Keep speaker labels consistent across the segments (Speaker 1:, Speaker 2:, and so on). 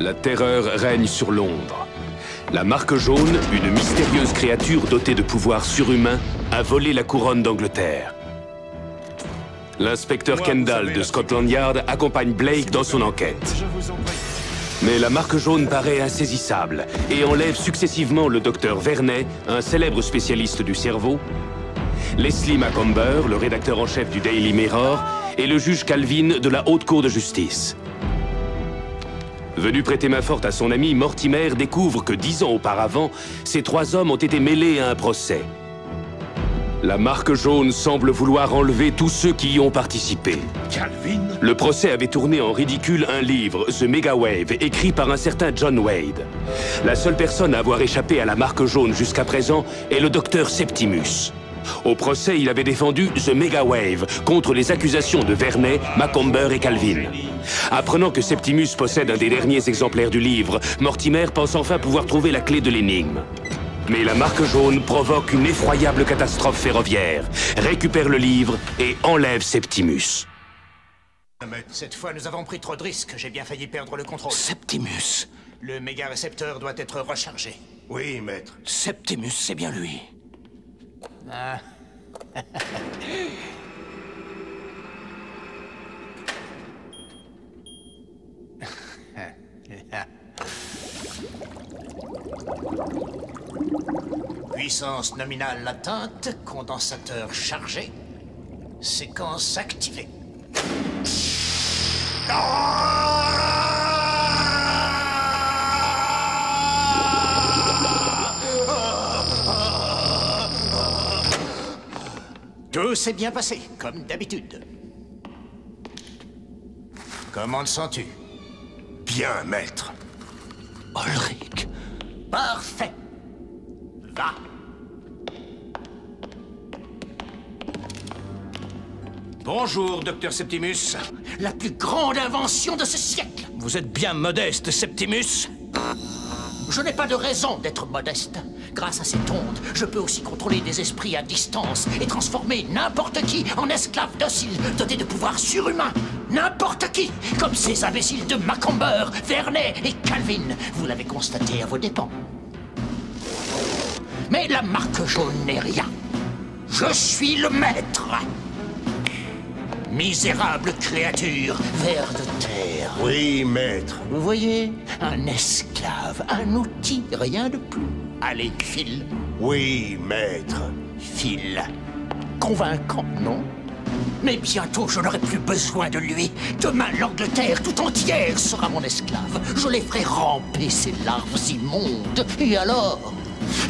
Speaker 1: La terreur règne sur Londres. La Marque Jaune, une mystérieuse créature dotée de pouvoirs surhumains, a volé la couronne d'Angleterre. L'inspecteur Kendall de Scotland Yard accompagne Blake dans son enquête. Mais la Marque Jaune paraît insaisissable et enlève successivement le docteur Vernet, un célèbre spécialiste du cerveau, Leslie Macomber, le rédacteur en chef du Daily Mirror, et le juge Calvin de la Haute Cour de Justice. Venu prêter main forte à son ami, Mortimer découvre que 10 ans auparavant, ces trois hommes ont été mêlés à un procès. La Marque Jaune semble vouloir enlever tous ceux qui y ont participé.
Speaker 2: Calvin?
Speaker 1: Le procès avait tourné en ridicule un livre, The Megawave, écrit par un certain John Wade. La seule personne à avoir échappé à la Marque Jaune jusqu'à présent est le docteur Septimus. Au procès, il avait défendu The Megawave contre les accusations de Vernet, Macomber et Calvin. Apprenant que Septimus possède un des derniers exemplaires du livre, Mortimer pense enfin pouvoir trouver la clé de l'énigme. Mais la Marque Jaune provoque une effroyable catastrophe ferroviaire, récupère le livre et enlève Septimus.
Speaker 2: Cette fois, nous avons pris trop de risques. J'ai bien failli perdre le contrôle.
Speaker 3: Septimus.
Speaker 2: Le méga-récepteur doit être rechargé.
Speaker 4: Oui, maître.
Speaker 3: Septimus, c'est bien lui.
Speaker 2: Ah. Puissance nominale atteinte, condensateur chargé, séquence activée. Tout s'est bien passé, comme d'habitude. Comment te sens-tu?
Speaker 4: Bien, maître.
Speaker 3: Ulrich.
Speaker 2: Parfait. Va.
Speaker 3: Bonjour, docteur Septimus.
Speaker 2: La plus grande invention de ce siècle.
Speaker 3: Vous êtes bien modeste, Septimus.
Speaker 2: Je n'ai pas de raison d'être modeste. Grâce à cette onde, je peux aussi contrôler des esprits à distance et transformer n'importe qui en esclave docile, doté de pouvoirs surhumains. N'importe qui, comme ces imbéciles de Macomber, Vernet et Calvin. Vous l'avez constaté à vos dépens. Mais la Marque Jaune n'est rien. Je suis le maître. Misérable créature, ver de terre.
Speaker 4: Oui, maître.
Speaker 2: Vous voyez, un esclave, un outil, rien de plus. Allez, file.
Speaker 4: Oui, maître.
Speaker 2: File. Convaincant, non? Mais bientôt, je n'aurai plus besoin de lui. Demain, l'Angleterre tout entière sera mon esclave. Je les ferai ramper, ces larves immondes. Et alors?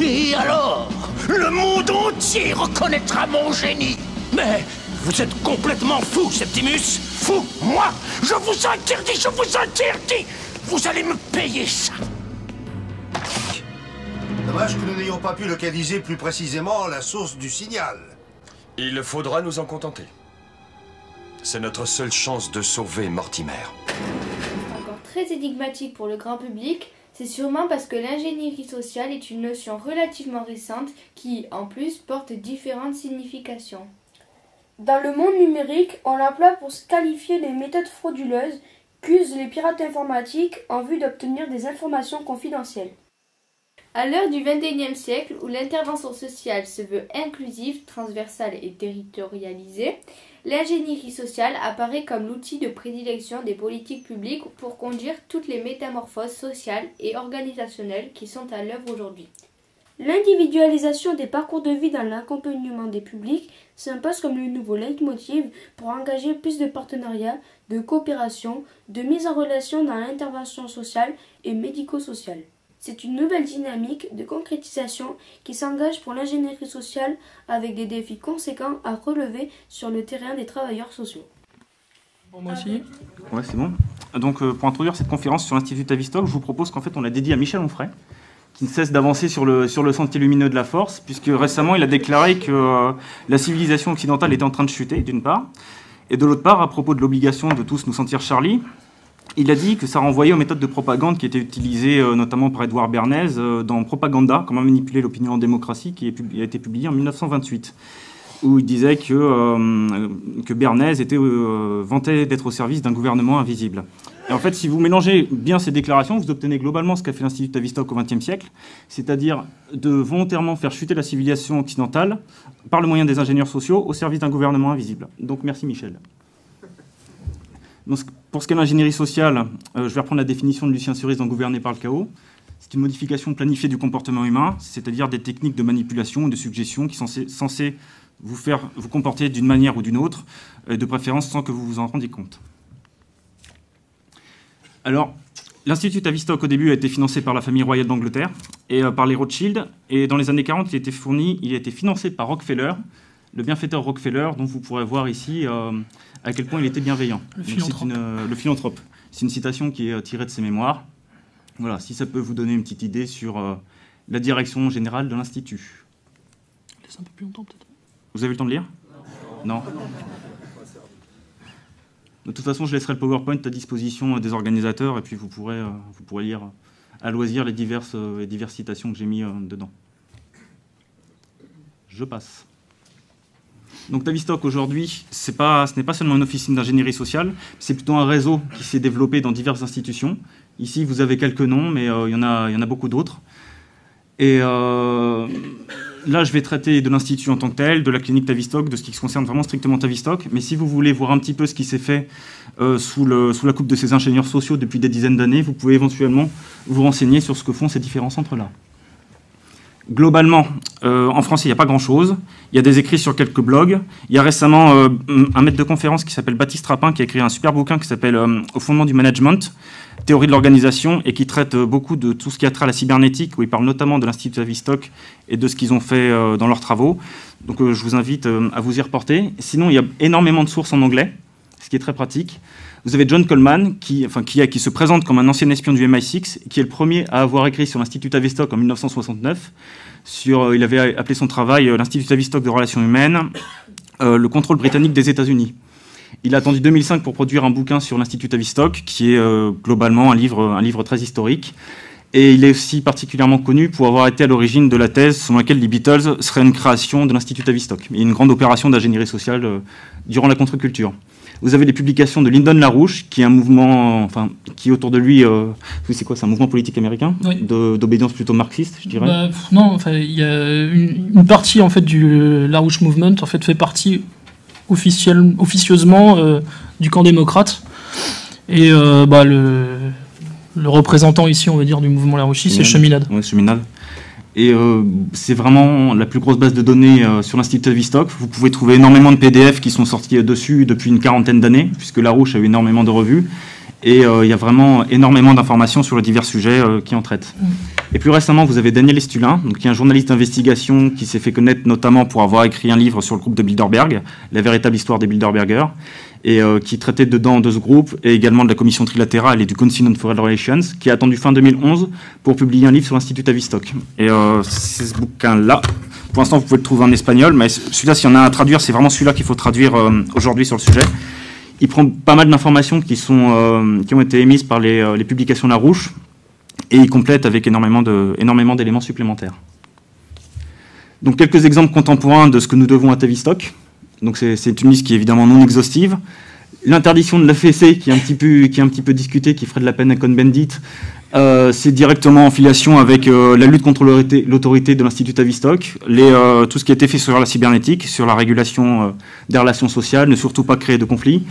Speaker 2: Et alors? Le monde entier reconnaîtra mon génie. Mais vous êtes complètement fou, Septimus. Fou, moi? Je vous interdis, je vous interdis. Vous allez me payer ça.
Speaker 4: Dommage que nous n'ayons pas pu localiser plus précisément la source du signal.
Speaker 5: Il faudra nous en contenter. C'est notre seule chance de sauver Mortimer.
Speaker 6: Encore très énigmatique pour le grand public, c'est sûrement parce que l'ingénierie sociale est une notion relativement récente qui, en plus, porte différentes significations.
Speaker 7: Dans le monde numérique, on l'emploie pour qualifier les méthodes frauduleuses qu'usent les pirates informatiques en vue d'obtenir des informations confidentielles.
Speaker 6: À l'heure du XXIe siècle, où l'intervention sociale se veut inclusive, transversale et territorialisée, l'ingénierie sociale apparaît comme l'outil de prédilection des politiques publiques pour conduire toutes les métamorphoses sociales et organisationnelles qui sont à l'œuvre aujourd'hui.
Speaker 7: L'individualisation des parcours de vie dans l'accompagnement des publics s'impose comme le nouveau leitmotiv pour engager plus de partenariats, de coopération, de mise en relation dans l'intervention sociale et médico-sociale. C'est une nouvelle dynamique de concrétisation qui s'engage pour l'ingénierie sociale avec des défis conséquents à relever sur le terrain des travailleurs sociaux.
Speaker 8: Pour moi aussi. Ouais, c'est bon. Donc, pour introduire cette conférence sur l'Institut Tavistock, je vous propose qu'en fait, on la dédie à Michel Onfray, qui ne cesse d'avancer sur le sentier lumineux de la force, puisque récemment, il a déclaré que la civilisation occidentale était en train de chuter, d'une part, et de l'autre part, à propos de l'obligation de tous nous sentir Charlie, il a dit que ça renvoyait aux méthodes de propagande qui étaient utilisées notamment par Edouard Bernays dans Propaganda, comment manipuler l'opinion en démocratie, qui a été publié en 1928, où il disait que Bernays vantait d'être au service d'un gouvernement invisible. Et en fait, si vous mélangez bien ces déclarations, vous obtenez globalement ce qu'a fait l'Institut Tavistock au XXe siècle, c'est-à-dire de volontairement faire chuter la civilisation occidentale par le moyen des ingénieurs sociaux au service d'un gouvernement invisible. Donc merci Michel. Donc, pour ce qui est de l'ingénierie sociale, je vais reprendre la définition de Lucien Cerise dans Gouverner par le chaos. C'est une modification planifiée du comportement humain, c'est-à-dire des techniques de manipulation ou de suggestion qui sont censées vous faire vous comporter d'une manière ou d'une autre, de préférence sans que vous vous en rendiez compte. Alors, l'Institut Tavistock, au début, a été financé par la famille royale d'Angleterre et par les Rothschild. Et dans les années 40, il a été financé par Rockefeller, le bienfaiteur Rockefeller, dont vous pourrez voir ici à quel point il était bienveillant. Le philanthrope. C'est une citation qui est tirée de ses mémoires. Voilà, si ça peut vous donner une petite idée sur la direction générale de l'Institut.
Speaker 9: Laisse un peu plus longtemps, peut-être.
Speaker 8: Vous avez le temps de lire ? Non. De toute façon, je laisserai le PowerPoint à disposition des organisateurs et puis vous pourrez lire à loisir les diverses citations que j'ai mis dedans. Je passe. Donc Tavistock, aujourd'hui, ce n'est pas seulement une officine d'ingénierie sociale, c'est plutôt un réseau qui s'est développé dans diverses institutions. Ici, vous avez quelques noms, mais il y en a beaucoup d'autres. Et là, je vais traiter de l'Institut en tant que tel, de la clinique Tavistock, de ce qui se concerne vraiment strictement Tavistock. Mais si vous voulez voir un petit peu ce qui s'est fait sous la coupe de ces ingénieurs sociaux depuis des dizaines d'années, vous pouvez éventuellement vous renseigner sur ce que font ces différents centres-là. Globalement, en français, il n'y a pas grand-chose. Il y a des écrits sur quelques blogs. Il y a récemment un maître de conférence qui s'appelle Baptiste Rapin, qui a écrit un super bouquin qui s'appelle « Au fondement du management », théorie de l'organisation, et qui traite beaucoup de tout ce qui a trait à la cybernétique, où il parle notamment de l'Institut Tavistock et de ce qu'ils ont fait dans leurs travaux. Donc je vous invite à vous y reporter. Sinon, il y a énormément de sources en anglais, ce qui est très pratique. Vous avez John Coleman, qui se présente comme un ancien espion du MI6, qui est le premier à avoir écrit sur l'Institut Tavistock en 1969. Il avait appelé son travail l'Institut Tavistock de relations humaines, le contrôle britannique des États-Unis. Il a attendu 2005 pour produire un bouquin sur l'Institut Tavistock, qui est globalement un livre très historique. Et il est aussi particulièrement connu pour avoir été à l'origine de la thèse selon laquelle les Beatles seraient une création de l'Institut Tavistock, et une grande opération d'ingénierie sociale durant la contre-culture. Vous avez les publications de Lyndon LaRouche, qui est un mouvement, qui autour de lui, c'est quoi, c'est un mouvement politique américain, oui, d'obédience plutôt marxiste, je dirais.
Speaker 9: Non, il y a une partie en fait du LaRouche Movement en fait partie officieusement du camp démocrate, et le représentant ici, on va dire, du mouvement larouchiste, c'est Cheminade.
Speaker 8: Oui, Cheminade. Et c'est vraiment la plus grosse base de données sur l'Institut Tavistock. Vous pouvez trouver énormément de PDF qui sont sortis dessus depuis une quarantaine d'années, puisque Larouche a eu énormément de revues. Et il y a vraiment énormément d'informations sur les divers sujets qui en traitent. Et plus récemment, vous avez Daniel Estulin, qui est un journaliste d'investigation qui s'est fait connaître notamment pour avoir écrit un livre sur le groupe de Bilderberg, la véritable histoire des Bilderbergers, et qui traitait dedans de ce groupe, et également de la commission trilatérale et du Council on Foreign Relations, qui a attendu fin 2011 pour publier un livre sur l'Institut Tavistock. Et c'est ce bouquin-là. Pour l'instant, vous pouvez le trouver en espagnol, mais celui-là, s'il y en a un à traduire, c'est vraiment celui-là qu'il faut traduire aujourd'hui sur le sujet. Il prend pas mal d'informations qui ont été émises par les publications Larouche, et il complète avec énormément d'éléments supplémentaires. Donc quelques exemples contemporains de ce que nous devons à Tavistock. Donc c'est une liste qui est évidemment non exhaustive. L'interdiction de l'AFC, qui est un petit peu discutée, qui ferait de la peine à Cohn-Bendit, c'est directement en filiation avec la lutte contre l'autorité de l'Institut Tavistock, tout ce qui a été fait sur la cybernétique, sur la régulation des relations sociales, ne surtout pas créer de conflits.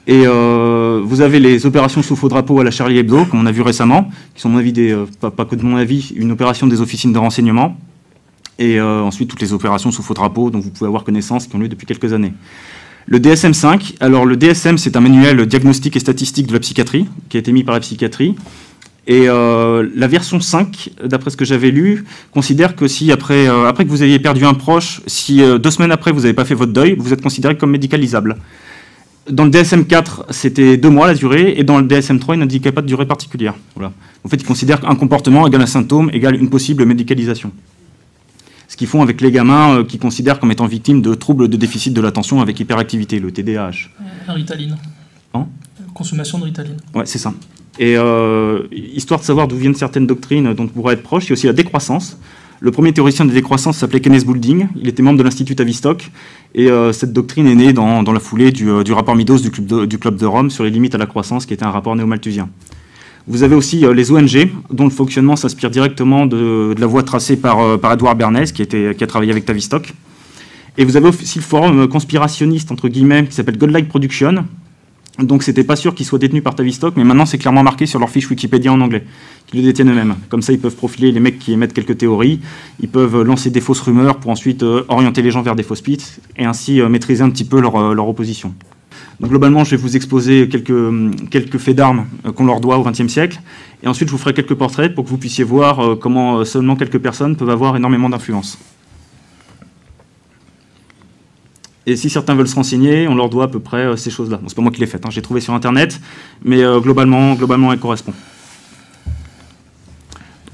Speaker 8: Et vous avez les opérations sous faux drapeau à la Charlie Hebdo, comme on a vu récemment, qui sont, à mon avis, pas que de mon avis, une opération des officines de renseignement. Et ensuite, toutes les opérations sous faux drapeau dont vous pouvez avoir connaissance, qui ont lieu depuis quelques années. Le DSM-5, alors le DSM, c'est un manuel diagnostique et statistique de la psychiatrie, qui a été mis par la psychiatrie. Et la version 5, d'après ce que j'avais lu, considère que si après que vous ayez perdu un proche, si 2 semaines après vous n'avez pas fait votre deuil, vous êtes considéré comme médicalisable. Dans le DSM-4, c'était 2 mois la durée, et dans le DSM-3, il n'indiquait pas de durée particulière. Voilà. En fait, il considère qu'un comportement égale un symptôme égale une possible médicalisation. Ce qu'ils font avec les gamins qui considèrent comme étant victimes de troubles de déficit de l'attention avec hyperactivité, le TDAH.
Speaker 9: La Ritaline. Consommation de Ritaline.
Speaker 8: Ouais, c'est ça. Et histoire de savoir d'où viennent certaines doctrines dont on pourrait être proche, il y a aussi la décroissance. Le premier théoricien des décroissances s'appelait Kenneth Boulding. Il était membre de l'Institut Tavistock. Et cette doctrine est née dans la foulée du rapport Meadows du Club de Rome sur les limites à la croissance, qui était un rapport néo-malthusien. Vous avez aussi les ONG, dont le fonctionnement s'inspire directement de la voie tracée par Edward Bernays, qui a travaillé avec Tavistock. Et vous avez aussi le forum conspirationniste, entre guillemets, qui s'appelle Godlike Production. Donc c'était pas sûr qu'il soit détenu par Tavistock, mais maintenant c'est clairement marqué sur leur fiche Wikipédia en anglais, qu'ils le détiennent eux-mêmes. Comme ça, ils peuvent profiler les mecs qui émettent quelques théories, ils peuvent lancer des fausses rumeurs pour ensuite orienter les gens vers des fausses pistes, et ainsi maîtriser un petit peu leur opposition. Donc globalement, je vais vous exposer quelques faits d'armes qu'on leur doit au XXe siècle, et ensuite je vous ferai quelques portraits pour que vous puissiez voir comment seulement quelques personnes peuvent avoir énormément d'influence. Et si certains veulent se renseigner, on leur doit à peu près ces choses-là. Bon, c'est pas moi qui les faites, hein, j'ai trouvé sur Internet, mais globalement, elles correspondent.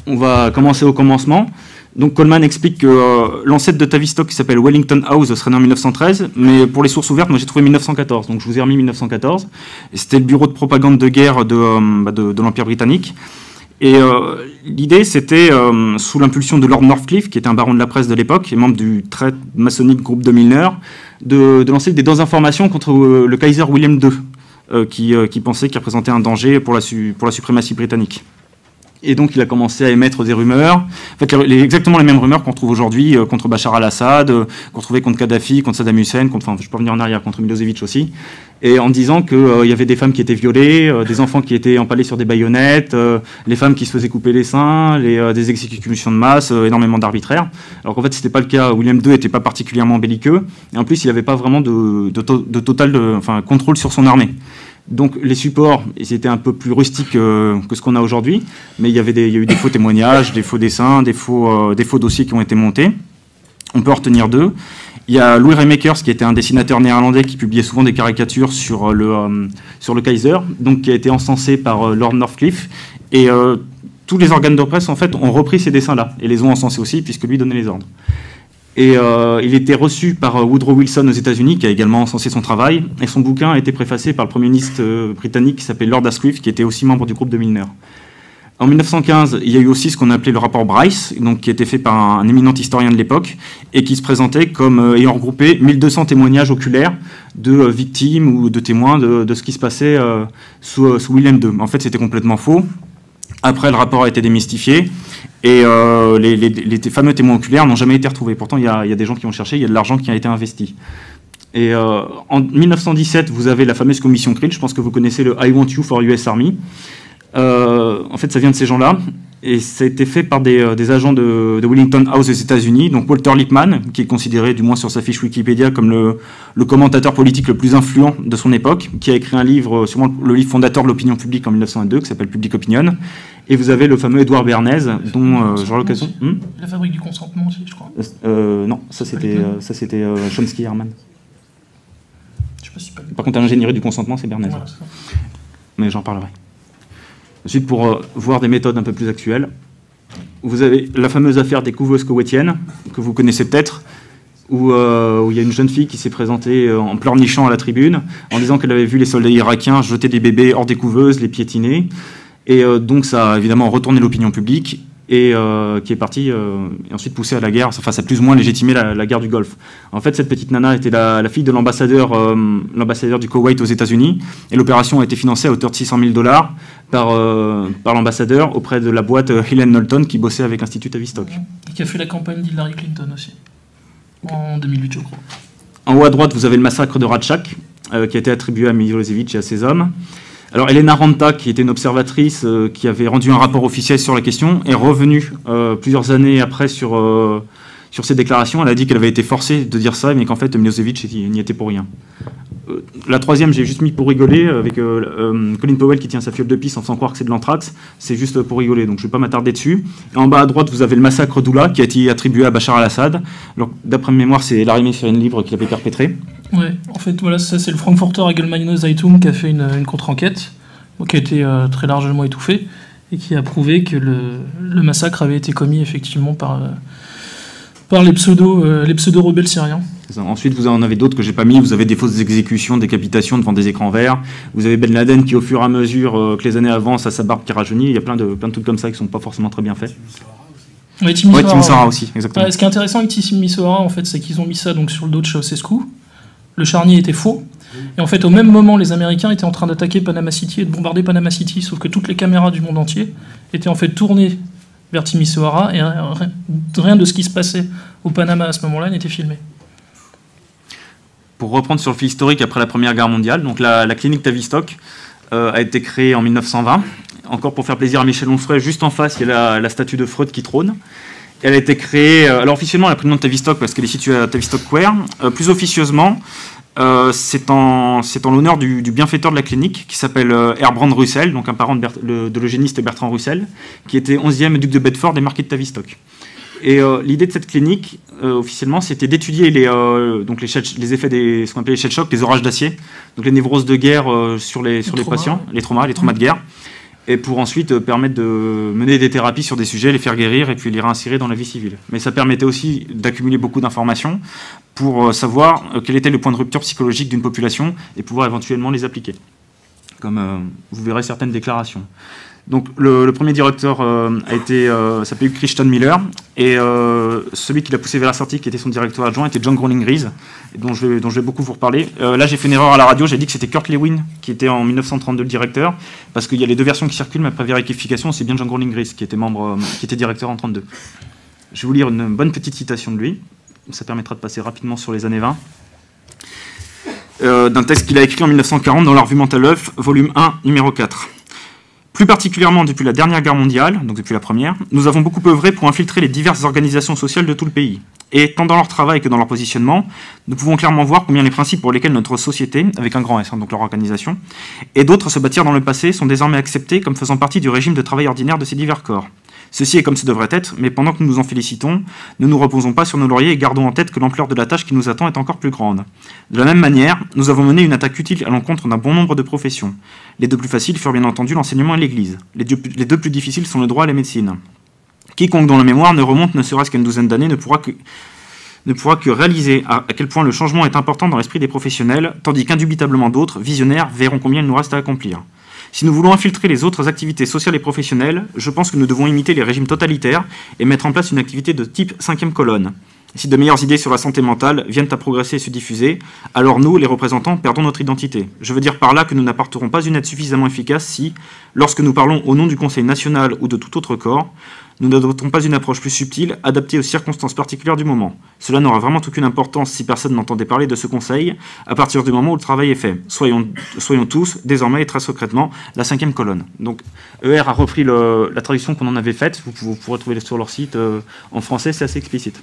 Speaker 8: On va commencer au commencement. Donc Coleman explique que l'ancêtre de Tavistock, qui s'appelle Wellington House, serait né en 1913, mais pour les sources ouvertes, moi j'ai trouvé 1914, donc je vous ai remis 1914. Et c'était le bureau de propagande de guerre de l'Empire britannique. Et l'idée, c'était, sous l'impulsion de Lord Northcliffe, qui était un baron de la presse de l'époque, et membre du très maçonnique groupe de Milner, de lancer des désinformations contre le Kaiser William II, qui pensait qu'il représentait un danger pour la suprématie britannique. Et donc il a commencé à émettre des rumeurs, en fait exactement les mêmes rumeurs qu'on trouve aujourd'hui contre Bachar al-Assad, qu'on trouvait contre Kadhafi, contre Saddam Hussein, enfin je peux revenir en arrière, contre Milosevic aussi, et en disant qu'il y avait des femmes qui étaient violées, des enfants qui étaient empalés sur des baïonnettes, les femmes qui se faisaient couper les seins, des exécutions de masse, énormément d'arbitraires. Alors qu'en fait c'était pas le cas, William II n'était pas particulièrement belliqueux, et en plus il n'avait pas vraiment de total contrôle sur son armée. Donc les supports, ils étaient un peu plus rustiques que ce qu'on a aujourd'hui, mais il y a eu des faux témoignages, des faux dessins, des faux dossiers qui ont été montés. On peut en retenir deux. Il y a Louis Raymakers, qui était un dessinateur néerlandais qui publiait souvent des caricatures sur le Kaiser, donc qui a été encensé par Lord Northcliffe, et tous les organes de presse en fait ont repris ces dessins-là et les ont encensés aussi puisque lui donnait les ordres. Et il était reçu par Woodrow Wilson aux États-Unis, qui a également encensé son travail. Et son bouquin a été préfacé par le Premier ministre britannique qui s'appelait Lord Asquith, qui était aussi membre du groupe de Milner. En 1915, il y a eu aussi ce qu'on appelait le rapport Bryce, donc, qui a été fait par un éminent historien de l'époque, et qui se présentait comme ayant regroupé 1200 témoignages oculaires de victimes ou de témoins de ce qui se passait sous William II. En fait, c'était complètement faux. Après, le rapport a été démystifié et les fameux témoins oculaires n'ont jamais été retrouvés. Pourtant, il y a des gens qui ont cherché, il y a de l'argent qui a été investi. Et en 1917, vous avez la fameuse commission Krill, je pense que vous connaissez le I Want You for US Army. En fait, ça vient de ces gens-là. Et ça a été fait par des agents de Wellington House aux États-Unis. Donc Walter Lippmann, qui est considéré, du moins sur sa fiche Wikipédia, comme le commentateur politique le plus influent de son époque, qui a écrit un livre, sûrement le livre fondateur de l'opinion publique en 1902, qui s'appelle Public Opinion. Et vous avez le fameux Edward Bernays, dont j'aurai l'occasion...
Speaker 9: La fabrique du consentement aussi, je crois.
Speaker 8: Non, ça c'était Chomsky Herman.
Speaker 9: Je sais pas si
Speaker 8: Par contre, l'ingénierie du consentement, c'est Bernays.
Speaker 9: Voilà,
Speaker 8: mais j'en parlerai. Ensuite, pour voir des méthodes un peu plus actuelles, vous avez la fameuse affaire des couveuses koweïtiennes, que vous connaissez peut-être, où il y a une jeune fille qui s'est présentée en pleurnichant à la tribune, en disant qu'elle avait vu les soldats irakiens jeter des bébés hors des couveuses, les piétiner. Et donc ça a évidemment retourné l'opinion publique, et qui est partie et ensuite poussée à la guerre, enfin ça a plus ou moins légitimé la guerre du Golfe. En fait, cette petite nana était la fille de l'ambassadeur du Koweït aux États-Unis, et l'opération a été financée à hauteur de $600,000 par l'ambassadeur auprès de la boîte Helen Knowlton qui bossait avec l'Institut Tavistock.
Speaker 9: Et qui a fait la campagne d'Hillary Clinton aussi, en 2008 je crois.
Speaker 8: En haut à droite, vous avez le massacre de Radchak, qui a été attribué à Milosevic et à ses hommes. Alors Elena Ranta, qui était une observatrice qui avait rendu un rapport officiel sur la question, est revenue plusieurs années après sur ses déclarations. Elle a dit qu'elle avait été forcée de dire ça, mais qu'en fait Milosevic n'y était pour rien. La troisième, j'ai juste mis pour rigoler, avec Colin Powell qui tient sa fiole de pisse en faisant croire que c'est de l'anthrax. C'est juste pour rigoler, donc je ne vais pas m'attarder dessus. Et en bas à droite, vous avez le massacre d'Oula, qui a été attribué à Bachar al-Assad. D'après mémoire, c'est Larry Livre qui l'avait perpétré.
Speaker 9: Ouais, en fait, voilà, ça c'est le Frankfurter Allgemeine Zeitung qui a fait une contre-enquête, qui a été très largement étouffée, et qui a prouvé que le massacre avait été commis effectivement par les pseudo-rebelles syriens.
Speaker 8: Ensuite, vous en avez d'autres que j'ai pas mis. Vous avez des fausses exécutions, décapitations devant des écrans verts. Vous avez Ben Laden qui, au fur et à mesure que les années avancent, a sa barbe qui rajeunit. Il y a plein de trucs comme ça qui sont pas forcément très bien faits.
Speaker 9: Oui,
Speaker 8: Timisoara aussi, exactement.
Speaker 9: Ce qui est intéressant avec Timisoara, en fait, c'est qu'ils ont mis ça donc, sur le dos de Ceausescu. Le charnier était faux. Et en fait, au même moment, les Américains étaient en train d'attaquer Panama City et de bombarder Panama City, sauf que toutes les caméras du monde entier étaient en fait tournées vers Timisoara et rien de ce qui se passait au Panama à ce moment-là n'était filmé.
Speaker 8: Pour reprendre sur le fil historique après la Première Guerre mondiale, donc la clinique Tavistock a été créée en 1920. Encore pour faire plaisir à Michel Onfray, juste en face, il y a la statue de Freud qui trône. Elle a été créée, alors officiellement elle a pris le nom de Tavistock parce qu'elle est située à Tavistock Square. Plus officieusement, c'est en l'honneur du bienfaiteur de la clinique qui s'appelle Herbrand Russell, donc un parent de l'eugéniste Bertrand Russell, qui était 11e duc de Bedford et marquis de Tavistock. Et l'idée de cette clinique, officiellement, c'était d'étudier les effets ce qu'on appelait les shell shocks, les orages d'acier, donc les névroses de guerre sur les patients, les traumas de guerre, et pour ensuite permettre de mener des thérapies sur des sujets, les faire guérir et puis les réinsérer dans la vie civile. Mais ça permettait aussi d'accumuler beaucoup d'informations pour savoir quel était le point de rupture psychologique d'une population et pouvoir éventuellement les appliquer, comme vous verrez certaines déclarations. Donc le premier directeur s'appelait Christian Miller, et celui qui l'a poussé vers la sortie, qui était son directeur adjoint, était John Growling-Rees, dont je vais beaucoup vous reparler. Là j'ai fait une erreur à la radio, j'ai dit que c'était Kurt Lewin qui était en 1932 le directeur, parce qu'il y a les deux versions qui circulent, mais après vérification, c'est bien John Growling-Rees qui était directeur en 32. Je vais vous lire une bonne petite citation de lui, ça permettra de passer rapidement sur les années 20. D'un texte qu'il a écrit en 1940 dans la revue Mental Health, volume 1, numéro 4. Plus particulièrement depuis la dernière guerre mondiale, donc depuis la première, nous avons beaucoup œuvré pour infiltrer les diverses organisations sociales de tout le pays. Et tant dans leur travail que dans leur positionnement, nous pouvons clairement voir combien les principes pour lesquels notre société, avec un grand S, donc leur organisation, et d'autres se bâtirent dans le passé sont désormais acceptés comme faisant partie du régime de travail ordinaire de ces divers corps. Ceci est comme ce devrait être, mais pendant que nous nous en félicitons, ne nous reposons pas sur nos lauriers et gardons en tête que l'ampleur de la tâche qui nous attend est encore plus grande. De la même manière, nous avons mené une attaque utile à l'encontre d'un bon nombre de professions. Les deux plus faciles furent bien entendu l'enseignement et l'Église. Les deux plus difficiles sont le droit et la médecine. Quiconque dont la mémoire ne remonte ne serait-ce qu'à une douzaine d'années ne pourra que réaliser à quel point le changement est important dans l'esprit des professionnels, tandis qu'indubitablement d'autres, visionnaires, verront combien il nous reste à accomplir. Si nous voulons infiltrer les autres activités sociales et professionnelles, je pense que nous devons imiter les régimes totalitaires et mettre en place une activité de type 5e colonne. Si de meilleures idées sur la santé mentale viennent à progresser et se diffuser, alors nous, les représentants, perdons notre identité. Je veux dire par là que nous n'apporterons pas une aide suffisamment efficace si, lorsque nous parlons au nom du Conseil national ou de tout autre corps, nous n'adoptons pas une approche plus subtile, adaptée aux circonstances particulières du moment. Cela n'aura vraiment aucune importance si personne n'entendait parler de ce Conseil à partir du moment où le travail est fait. Soyons tous, désormais et très secrètement, la 5e colonne. Donc ER a repris la traduction qu'on en avait faite, vous pourrez trouver sur leur site en français, c'est assez explicite.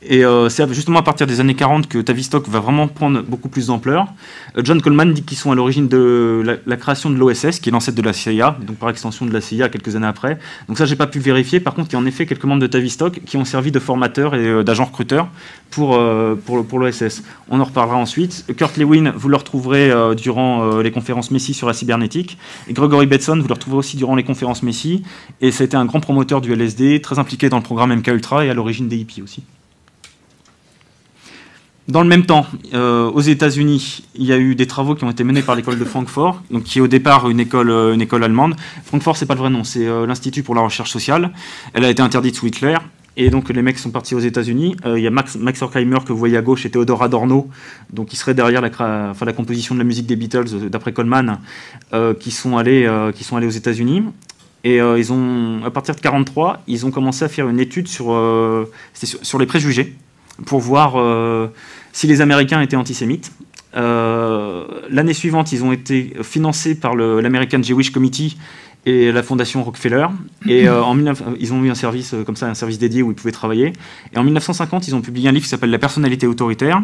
Speaker 8: Et c'est justement à partir des années 40 que Tavistock va vraiment prendre beaucoup plus d'ampleur. John Coleman dit qu'ils sont à l'origine de la création de l'OSS, qui est l'ancêtre de la CIA, donc par extension de la CIA quelques années après. Donc ça, j'ai pas pu vérifier. Par contre, il y a en effet quelques membres de Tavistock qui ont servi de formateurs et d'agents recruteurs pour l'OSS. On en reparlera ensuite. Kurt Lewin, vous le retrouverez durant les conférences Messi sur la cybernétique. Et Gregory Bateson, vous le retrouverez aussi durant les conférences Messi. Et ça a été un grand promoteur du LSD, très impliqué dans le programme MKUltra et à l'origine des hippies aussi. Dans le même temps, aux États-Unis, il y a eu des travaux qui ont été menés par l'école de Francfort, donc qui est au départ une école allemande. Francfort, c'est pas le vrai nom, c'est l'Institut pour la recherche sociale. Elle a été interdite sous Hitler, et donc les mecs sont partis aux États-Unis. Il y a Max Horkheimer que vous voyez à gauche et Theodor Adorno, donc qui serait derrière la composition de la musique des Beatles, d'après Coleman, qui sont allés aux États-Unis. Et à partir de 1943, ils ont commencé à faire une étude sur les préjugés, pour voir si les Américains étaient antisémites. L'année suivante, ils ont été financés par l'American Jewish Committee et la fondation Rockefeller. Et ils ont eu un service comme ça, un service dédié où ils pouvaient travailler. Et en 1950, ils ont publié un livre qui s'appelle La personnalité autoritaire,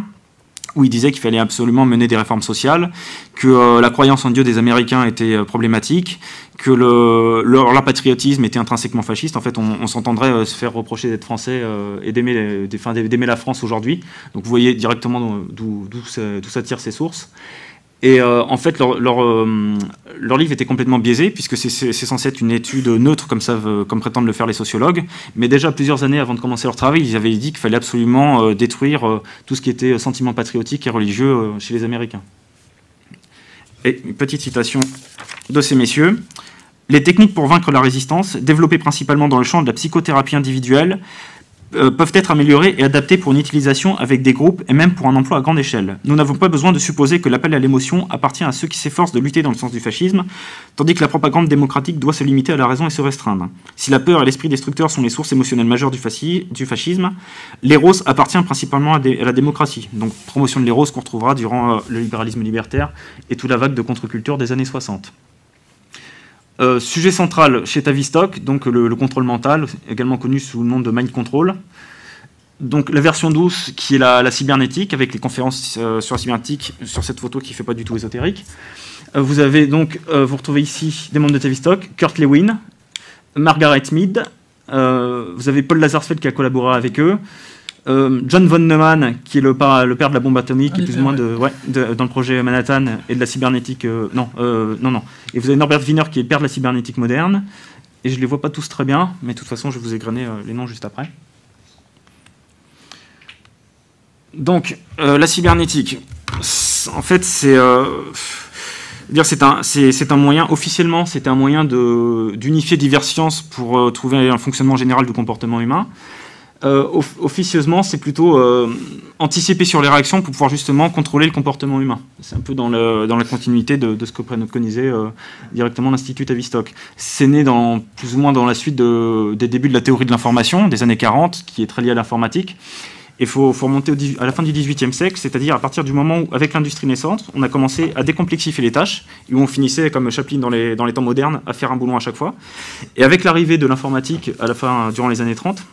Speaker 8: où il disait qu'il fallait absolument mener des réformes sociales, que la croyance en Dieu des Américains était problématique, que leur patriotisme était intrinsèquement fasciste. En fait, on s'entendrait se faire reprocher d'être français et d'aimer la France aujourd'hui. Donc vous voyez directement d'où ça tire ses sources. Et en fait, leur livre était complètement biaisé, puisque c'est censé être une étude neutre, comme prétendent le faire les sociologues. Mais déjà, plusieurs années avant de commencer leur travail, ils avaient dit qu'il fallait absolument détruire tout ce qui était sentiment patriotique et religieux chez les Américains. Et une petite citation de ces messieurs. Les techniques pour vaincre la résistance, développées principalement dans le champ de la psychothérapie individuelle, peuvent être améliorées et adaptées pour une utilisation avec des groupes et même pour un emploi à grande échelle. Nous n'avons pas besoin de supposer que l'appel à l'émotion appartient à ceux qui s'efforcent de lutter dans le sens du fascisme, tandis que la propagande démocratique doit se limiter à la raison et se restreindre. Si la peur et l'esprit destructeur sont les sources émotionnelles majeures du fascisme, l'éros appartient principalement à la démocratie. Donc promotion de l'éros qu'on retrouvera durant le libéralisme libertaire et toute la vague de contre-culture des années 60. Sujet central chez Tavistock, donc le contrôle mental, également connu sous le nom de mind control. Donc la version douce qui est la cybernétique, avec les conférences sur la cybernétique, sur cette photo qui ne fait pas du tout ésotérique. Vous avez donc, vous retrouvez ici des membres de Tavistock, Kurt Lewin, Margaret Mead, vous avez Paul Lazarsfeld qui a collaboré avec eux, John von Neumann, qui est le père de la bombe atomique, qui est plus ou moins dans le projet Manhattan et de la cybernétique. Non. Et vous avez Norbert Wiener, qui est le père de la cybernétique moderne. Et je ne les vois pas tous très bien, mais de toute façon, je vais vous égrener les noms juste après. Donc, la cybernétique, en fait, c'est un moyen, officiellement, c'est un moyen d'unifier diverses sciences pour trouver un fonctionnement général du comportement humain. Officieusement, c'est plutôt anticiper sur les réactions pour pouvoir justement contrôler le comportement humain. C'est un peu dans la continuité de ce que préconisait directement l'Institut Tavistock. C'est né plus ou moins dans la suite des débuts de la théorie de l'information, des années 40, qui est très liée à l'informatique. Il faut remonter à la fin du XVIIIe siècle, c'est-à-dire à partir du moment où, avec l'industrie naissante, on a commencé à décomplexifier les tâches, et où on finissait, comme Chaplin dans les temps modernes, à faire un boulon à chaque fois. Et avec l'arrivée de l'informatique durant les années 30,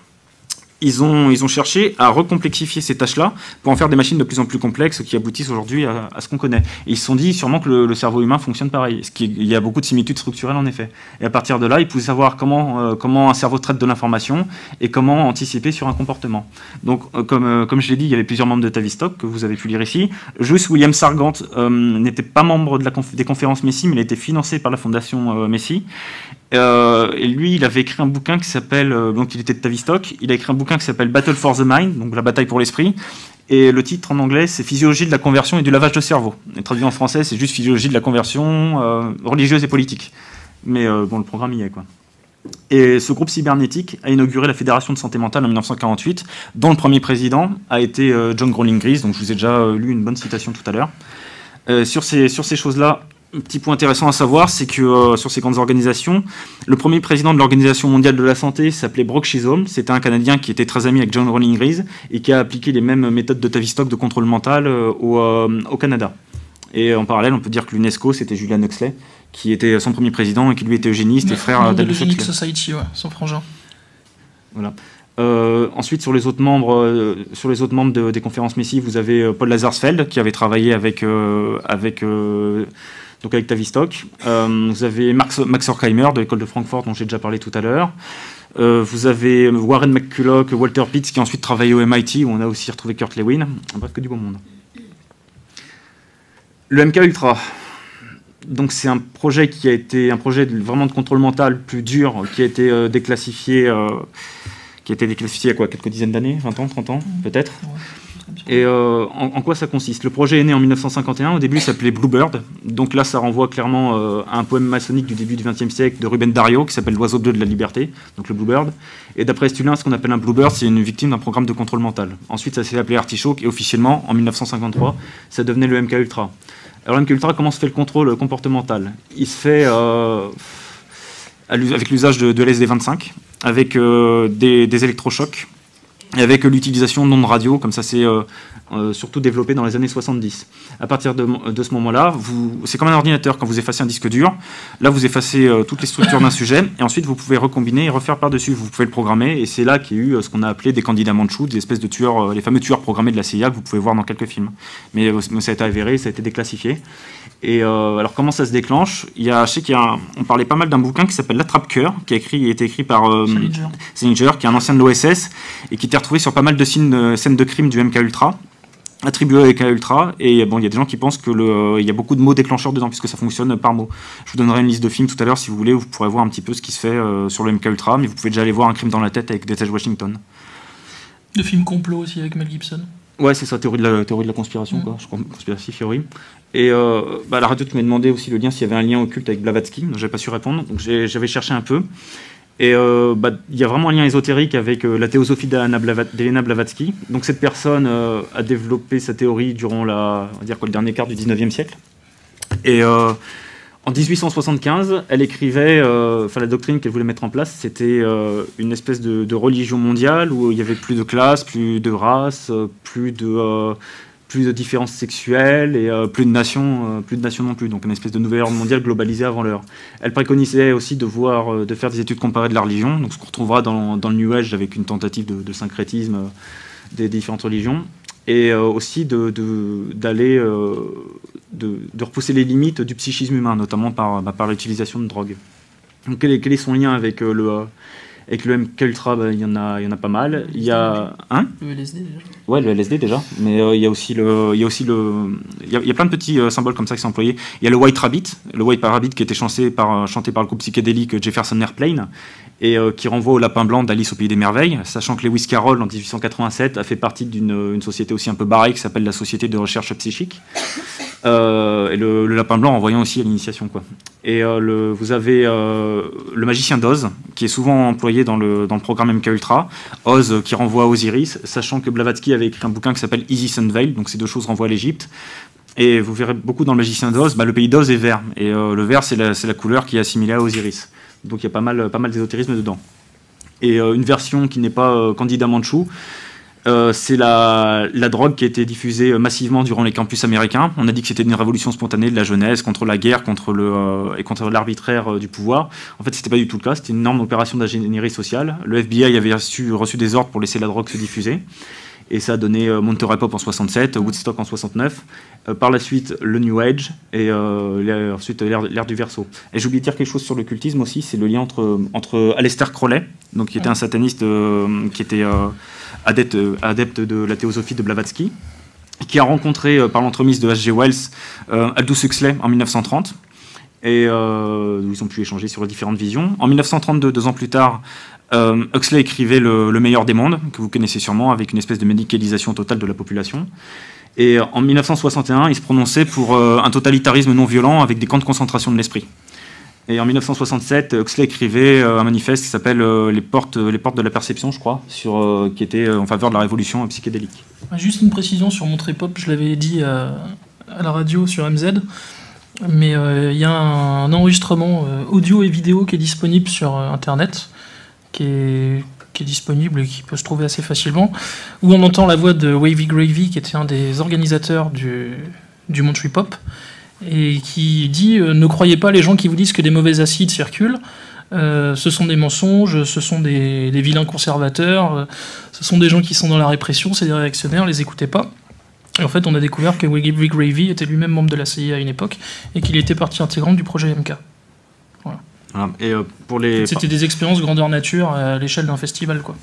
Speaker 8: ils ont cherché à recomplexifier ces tâches-là pour en faire des machines de plus en plus complexes qui aboutissent aujourd'hui à ce qu'on connaît. Et ils se sont dit sûrement que le cerveau humain fonctionne pareil. Il y a beaucoup de similitudes structurelles en effet. Et à partir de là, ils pouvaient savoir comment un cerveau traite de l'information et comment anticiper sur un comportement. Donc, comme je l'ai dit, il y avait plusieurs membres de Tavistock que vous avez pu lire ici. Juste William Sargant n'était pas membre des conférences Messi, mais il a été financé par la fondation Messi. Et lui, il avait écrit un bouquin qui s'appelle, donc il était de Tavistock, il a écrit un bouquin qui s'appelle Battle for the Mind, donc la bataille pour l'esprit, et le titre en anglais c'est Physiologie de la conversion et du lavage de cerveau. Et traduit en français, c'est juste Physiologie de la conversion religieuse et politique. Mais bon, le programme y est, quoi. Et ce groupe cybernétique a inauguré la Fédération de santé mentale en 1948, dont le premier président a été John Growling-Grise, donc je vous ai déjà lu une bonne citation tout à l'heure. Sur ces choses-là, un petit point intéressant à savoir, c'est que sur ces grandes organisations, le premier président de l'Organisation mondiale de la santé s'appelait Brock Chisholm. C'était un Canadien qui était très ami avec John Growling-Grise et qui a appliqué les mêmes méthodes de Tavistock de contrôle mental au Canada. Et en parallèle, on peut dire que l'UNESCO, c'était Julian Huxley, qui était son premier président et qui lui était eugéniste et frère d'Aldous Huxley.
Speaker 9: Society, ouais, son frangin. Voilà.
Speaker 8: Ensuite, sur les autres membres, des conférences Messi, vous avez Paul Lazarsfeld qui avait travaillé avec Tavistock. Vous avez Max Horkheimer de l'école de Francfort dont j'ai déjà parlé tout à l'heure. Vous avez Warren McCulloch, Walter Pitts qui a ensuite travaillé au MIT où on a aussi retrouvé Kurt Lewin. Bref, que du bon monde. Le MK Ultra. Donc c'est un projet qui a été un projet vraiment de contrôle mental plus dur qui a été déclassifié. Qui a été déclassifié il y a quelques dizaines d'années, 20 ans, 30 ans, peut-être. Et en quoi ça consiste? Le projet est né en 1951, au début il s'appelait Bluebird, donc là ça renvoie clairement à un poème maçonnique du début du XXe siècle de Ruben Dario qui s'appelle L'oiseau bleu de la liberté, donc le Bluebird. Et d'après Stulin, ce qu'on appelle un Bluebird, c'est une victime d'un programme de contrôle mental. Ensuite ça s'est appelé Artichoke et officiellement, en 1953, ça devenait le MK Ultra. Alors le MK Ultra, comment se fait le contrôle comportemental? Il se fait avec l'usage de LSD-25, avec des électrochocs, et avec l'utilisation d'ondes radio, comme ça c'est surtout développé dans les années 70. À partir de ce moment-là, c'est comme un ordinateur, quand vous effacez un disque dur, là vous effacez toutes les structures d'un sujet, et ensuite vous pouvez recombiner et refaire par-dessus, vous pouvez le programmer, et c'est là qu'il y a eu ce qu'on a appelé des candidats Manchou, des espèces de tueurs, les fameux tueurs programmés de la CIA que vous pouvez voir dans quelques films. Mais ça a été avéré, ça a été déclassifié. Et alors comment ça se déclenche? Je sais on parlait pas mal d'un bouquin qui s'appelle L'Attrape-Cœur, qui a été écrit par Salinger, qui est un ancien de l'OSS, et qui était retrouvé sur pas mal de scènes de crime du MK Ultra, attribué à MK Ultra, et bon, il y a des gens qui pensent qu'il y a beaucoup de mots déclencheurs dedans, puisque ça fonctionne par mots. Je vous donnerai une liste de films tout à l'heure, si vous voulez, où vous pourrez voir un petit peu ce qui se fait sur le MK Ultra, mais vous pouvez déjà aller voir Un crime dans la tête avec Denzel Washington.
Speaker 9: De films complot aussi avec Mel Gibson.
Speaker 8: Ouais, c'est ça, théorie de la conspiration, quoi. Conspiracy Theory. Et la radio tu m'as demandé aussi le lien s'il y avait un lien occulte avec Blavatsky, donc j'avais pas su répondre, donc j'avais cherché un peu. Et il y a vraiment un lien ésotérique avec la théosophie d'Elena Blavatsky. Donc cette personne a développé sa théorie durant on va dire le dernier quart du 19e siècle. Et en 1875, elle écrivait, la doctrine qu'elle voulait mettre en place, c'était une espèce de religion mondiale où il y avait plus de classes, plus de races, plus de différences sexuelles et plus de nations non plus. Donc une espèce de nouvel ordre mondial globalisé avant l'heure. Elle préconisait aussi de faire des études comparées de la religion, donc ce qu'on retrouvera dans le New Age avec une tentative de syncrétisme des différentes religions, et aussi de repousser les limites du psychisme humain, notamment par l'utilisation de drogue. Donc quel est son lien avec le MK Ultra? Il y en a pas mal. Il y a
Speaker 9: le LSD déjà.
Speaker 8: Ouais, le LSD déjà, mais il y a plein de petits symboles comme ça qui sont employés. Il y a le White Rabbit qui était chanté par le groupe psychédélique Jefferson Airplane et qui renvoie au lapin blanc d'Alice au pays des merveilles, sachant que Lewis Carroll en 1887 a fait partie d'une société aussi un peu barrée qui s'appelle la Société de recherche psychique. Et le lapin blanc renvoyant aussi à l'initiation, quoi. Et vous avez le magicien d'Oz, qui est souvent employé dans le programme MK Ultra. Oz qui renvoie à Osiris, sachant que Blavatsky avait écrit un bouquin qui s'appelle Isis and Veil, donc ces deux choses renvoient à l'Égypte. Et vous verrez beaucoup dans le magicien d'Oz, le pays d'Oz est vert, et le vert c'est la couleur qui est assimilée à Osiris. Donc il y a pas mal d'ésotérisme dedans. Et une version qui n'est pas Candida Manchou, c'est la drogue qui a été diffusée massivement durant les campus américains. On a dit que c'était une révolution spontanée de la jeunesse contre la guerre, contre l'arbitraire du pouvoir. En fait, c'était pas du tout le cas. C'était une énorme opération d'ingénierie sociale. Le FBI avait reçu des ordres pour laisser la drogue se diffuser. Et ça a donné Monterey Pop en 67, Woodstock en 69. Par la suite, le New Age et ensuite l'ère du Verseau. Et j'ai oublié de dire quelque chose sur l'occultisme aussi, c'est le lien entre Aleister Crowley, donc qui était un sataniste qui était adepte de la théosophie de Blavatsky, qui a rencontré par l'entremise de H.G. Wells Aldous Huxley en 1930. Et ils ont pu échanger sur les différentes visions. En 1932, 2 ans plus tard, Huxley écrivait le meilleur des mondes, que vous connaissez sûrement, avec une espèce de médicalisation totale de la population. Et en 1961, il se prononçait pour un totalitarisme non violent avec des camps de concentration de l'esprit. Et en 1967, Huxley écrivait un manifeste qui s'appelle les portes de la perception, je crois, qui était en faveur de la révolution psychédélique.
Speaker 9: Juste une précision sur Monterey Pop, je l'avais dit à la radio sur MZ, mais il y a un enregistrement audio et vidéo qui est disponible sur Internet, qui est disponible et qui peut se trouver assez facilement, où on entend la voix de Wavy Gravy, qui était un des organisateurs du Monterey Pop, et qui dit ne croyez pas les gens qui vous disent que des mauvais acides circulent, ce sont des mensonges, ce sont des vilains conservateurs, ce sont des gens qui sont dans la répression, c'est des réactionnaires, les écoutez pas. Et en fait, on a découvert que Wavy Gravy était lui-même membre de la CIA à une époque et qu'il était partie intégrante du projet MK. Voilà.
Speaker 8: Et
Speaker 9: c'était des expériences grandeur nature à l'échelle d'un festival, quoi.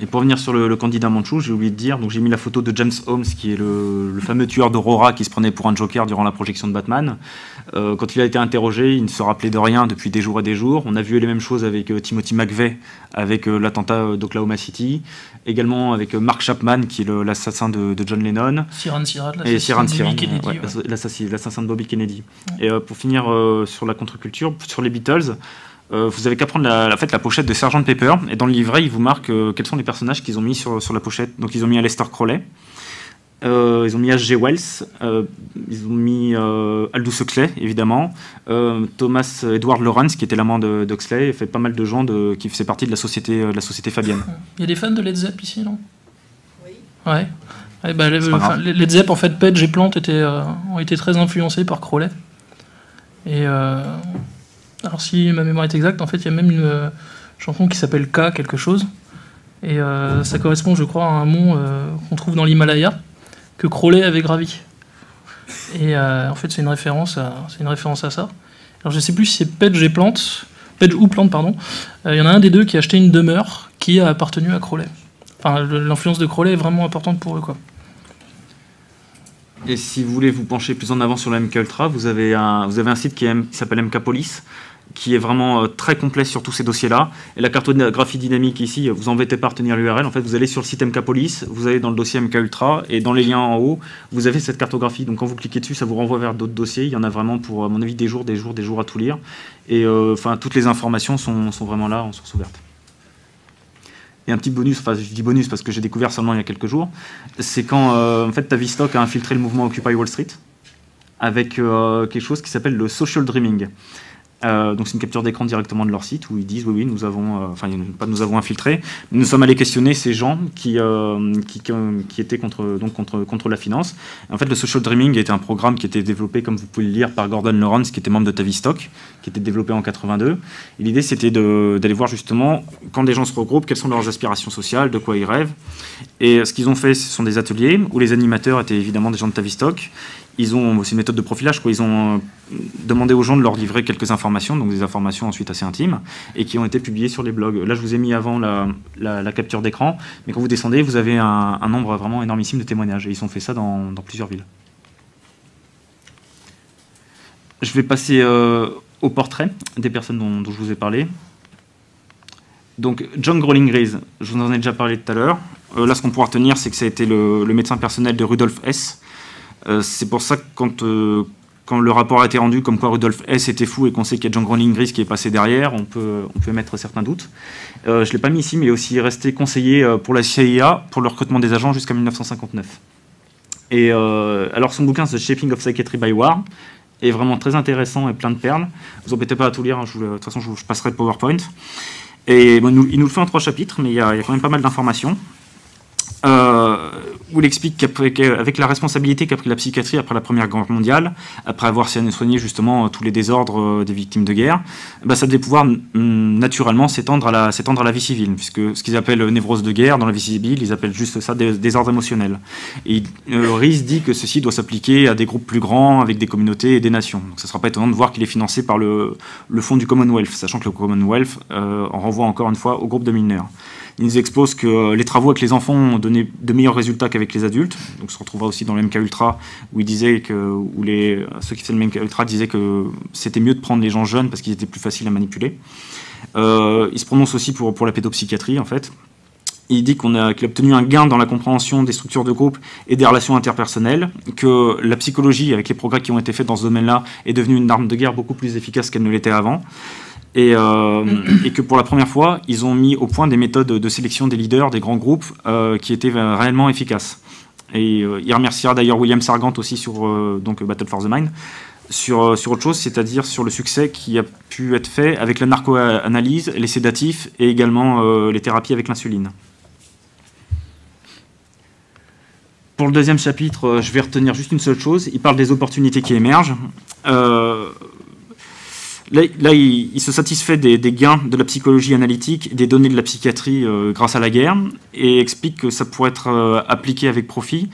Speaker 8: Et pour revenir sur le candidat Manchou, j'ai oublié de dire, donc j'ai mis la photo de James Holmes, qui est le fameux tueur d'Aurora qui se prenait pour un Joker durant la projection de Batman. Quand il a été interrogé, il ne se rappelait de rien depuis des jours et des jours. On a vu les mêmes choses avec Timothy McVeigh, avec l'attentat d'Oklahoma City, également avec Mark Chapman, qui est l'assassin de John Lennon.
Speaker 9: Siran Siran,
Speaker 8: l'assassin de Bobby Kennedy. Ouais. Et pour finir sur la contre-culture, sur les Beatles, vous avez qu'à prendre la pochette de Sgt Pepper, et dans le livret, il vous marque quels sont les personnages qu'ils ont mis sur la pochette. Donc ils ont mis Aleister Crowley, ils ont mis H.G. Wells, ils ont mis Aldous Huxley, évidemment, Thomas Edward Lawrence, qui était l'amant d'Huxley, et fait pas mal de gens qui faisaient partie de la société fabienne.
Speaker 9: Il y a des fans de Led Zepp ici, non? Oui. Ouais. Led Zepp, en fait, Page et Plant ont été très influencés par Crowley. Et alors si ma mémoire est exacte, en fait, il y a même une chanson qui s'appelle K quelque chose, et ça correspond, je crois, à un mont qu'on trouve dans l'Himalaya, que Crowley avait gravi. Et en fait, c'est une référence à ça. Alors je sais plus si c'est Page ou Plant, pardon. Il y en a un des deux qui a acheté une demeure qui a appartenu à Crowley. Enfin, l'influence de Crowley est vraiment importante pour eux, quoi.
Speaker 8: Et si vous voulez vous pencher plus en avant sur le MK Ultra, vous avez un site qui s'appelle MK Police. qui est vraiment très complet sur tous ces dossiers-là. Et la cartographie dynamique ici, vous embêtez pas à retenir l'URL. En fait, vous allez sur le site MKPolice, vous allez dans le dossier MKUltra, et dans les liens en haut, vous avez cette cartographie. Donc quand vous cliquez dessus, ça vous renvoie vers d'autres dossiers. Il y en a vraiment pour, à mon avis, des jours à tout lire. Et enfin, toutes les informations sont vraiment là en source ouverte. Et un petit bonus, enfin je dis bonus parce que j'ai découvert seulement il y a quelques jours, c'est quand en fait Tavistock a infiltré le mouvement Occupy Wall Street avec quelque chose qui s'appelle le social dreaming. Donc c'est une capture d'écran directement de leur site où ils disent oui nous avons, enfin pas nous avons infiltré, mais nous sommes allés questionner ces gens qui étaient contre la finance. En fait le social dreaming était un programme qui était développé comme vous pouvez le lire par Gordon Lawrence qui était membre de Tavistock, qui était développé en 82. Et l'idée c'était d'aller voir justement quand des gens se regroupent quelles sont leurs aspirations sociales, de quoi ils rêvent. Et ce qu'ils ont fait ce sont des ateliers où les animateurs étaient évidemment des gens de Tavistock. C'est une méthode de profilage, quoi. Ils ont demandé aux gens de leur livrer quelques informations, donc des informations ensuite assez intimes, et qui ont été publiées sur les blogs. Là, je vous ai mis avant la capture d'écran, mais quand vous descendez, vous avez un nombre vraiment énormissime de témoignages, et ils ont fait ça dans plusieurs villes. Je vais passer au portrait des personnes dont je vous ai parlé. Donc, John Growling-Rees, je vous en ai déjà parlé tout à l'heure. Là, ce qu'on pourra retenir, c'est que ça a été le médecin personnel de Rudolf Hess. C'est pour ça que quand le rapport a été rendu comme quoi Rudolf Hess était fou et qu'on sait qu'il y a John Growling-Rees qui est passé derrière, on peut émettre certains doutes. Je ne l'ai pas mis ici, mais il est aussi resté conseiller pour la CIA pour le recrutement des agents jusqu'à 1959. Et alors son bouquin, The Shaping of Psychiatry by War, est vraiment très intéressant et plein de perles. Ne vous embêtez pas à tout lire, de toute façon je passerai le PowerPoint. Et bon, il nous le fait en 3 chapitres, mais il y a quand même pas mal d'informations. Où il explique qu'avec la responsabilité qu'a pris la psychiatrie après la Première Guerre mondiale, après avoir soigné justement tous les désordres des victimes de guerre, ça devait pouvoir naturellement s'étendre à la vie civile, puisque ce qu'ils appellent névrose de guerre, dans la vie civile, ils appellent juste ça des désordres émotionnels. Et Rees dit que ceci doit s'appliquer à des groupes plus grands, avec des communautés et des nations. Donc ce ne sera pas étonnant de voir qu'il est financé par le fonds du Commonwealth, sachant que le Commonwealth en renvoie encore une fois au groupe de mineurs. Il nous expose que les travaux avec les enfants ont donné de meilleurs résultats qu'avec les adultes. Donc, on se retrouvera aussi dans le MKUltra où il disait ceux qui faisaient le MKUltra disaient que c'était mieux de prendre les gens jeunes parce qu'ils étaient plus faciles à manipuler. Il se prononce aussi pour la pédopsychiatrie en fait. Il dit qu'il a obtenu un gain dans la compréhension des structures de groupe et des relations interpersonnelles, que la psychologie, avec les progrès qui ont été faits dans ce domaine-là, est devenue une arme de guerre beaucoup plus efficace qu'elle ne l'était avant. Et que pour la première fois, ils ont mis au point des méthodes de sélection des leaders, des grands groupes, qui étaient réellement efficaces. Et il remerciera d'ailleurs William Sargant aussi sur Battle for the Mind, sur autre chose, c'est-à-dire sur le succès qui a pu être fait avec la narco-analyse, les sédatifs et également les thérapies avec l'insuline. Pour le deuxième chapitre, je vais retenir juste une seule chose. Il parle des opportunités qui émergent. Là, il se satisfait des gains de la psychologie analytique, des données de la psychiatrie grâce à la guerre, et explique que ça pourrait être appliqué avec profit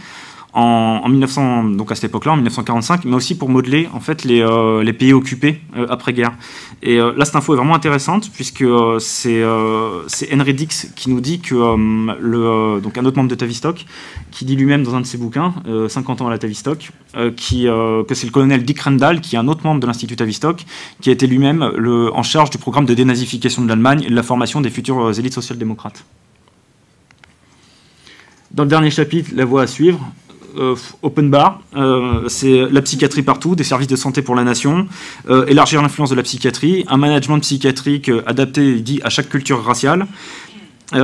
Speaker 8: en 1900, donc à cette époque-là, en 1945, mais aussi pour modeler en fait les pays occupés après-guerre. Et là, cette info est vraiment intéressante puisque c'est Henry Dix qui nous dit que donc un autre membre de Tavistock, qui dit lui-même dans un de ses bouquins, 50 ans à la Tavistock, que c'est le colonel Dick Rendall, qui est un autre membre de l'Institut Tavistock, qui a été lui-même en charge du programme de dénazification de l'Allemagne et de la formation des futures élites social-démocrates. Dans le dernier chapitre, la voie à suivre. Open bar, c'est la psychiatrie partout, des services de santé pour la nation, élargir l'influence de la psychiatrie, un management psychiatrique adapté, il dit, à chaque culture raciale, se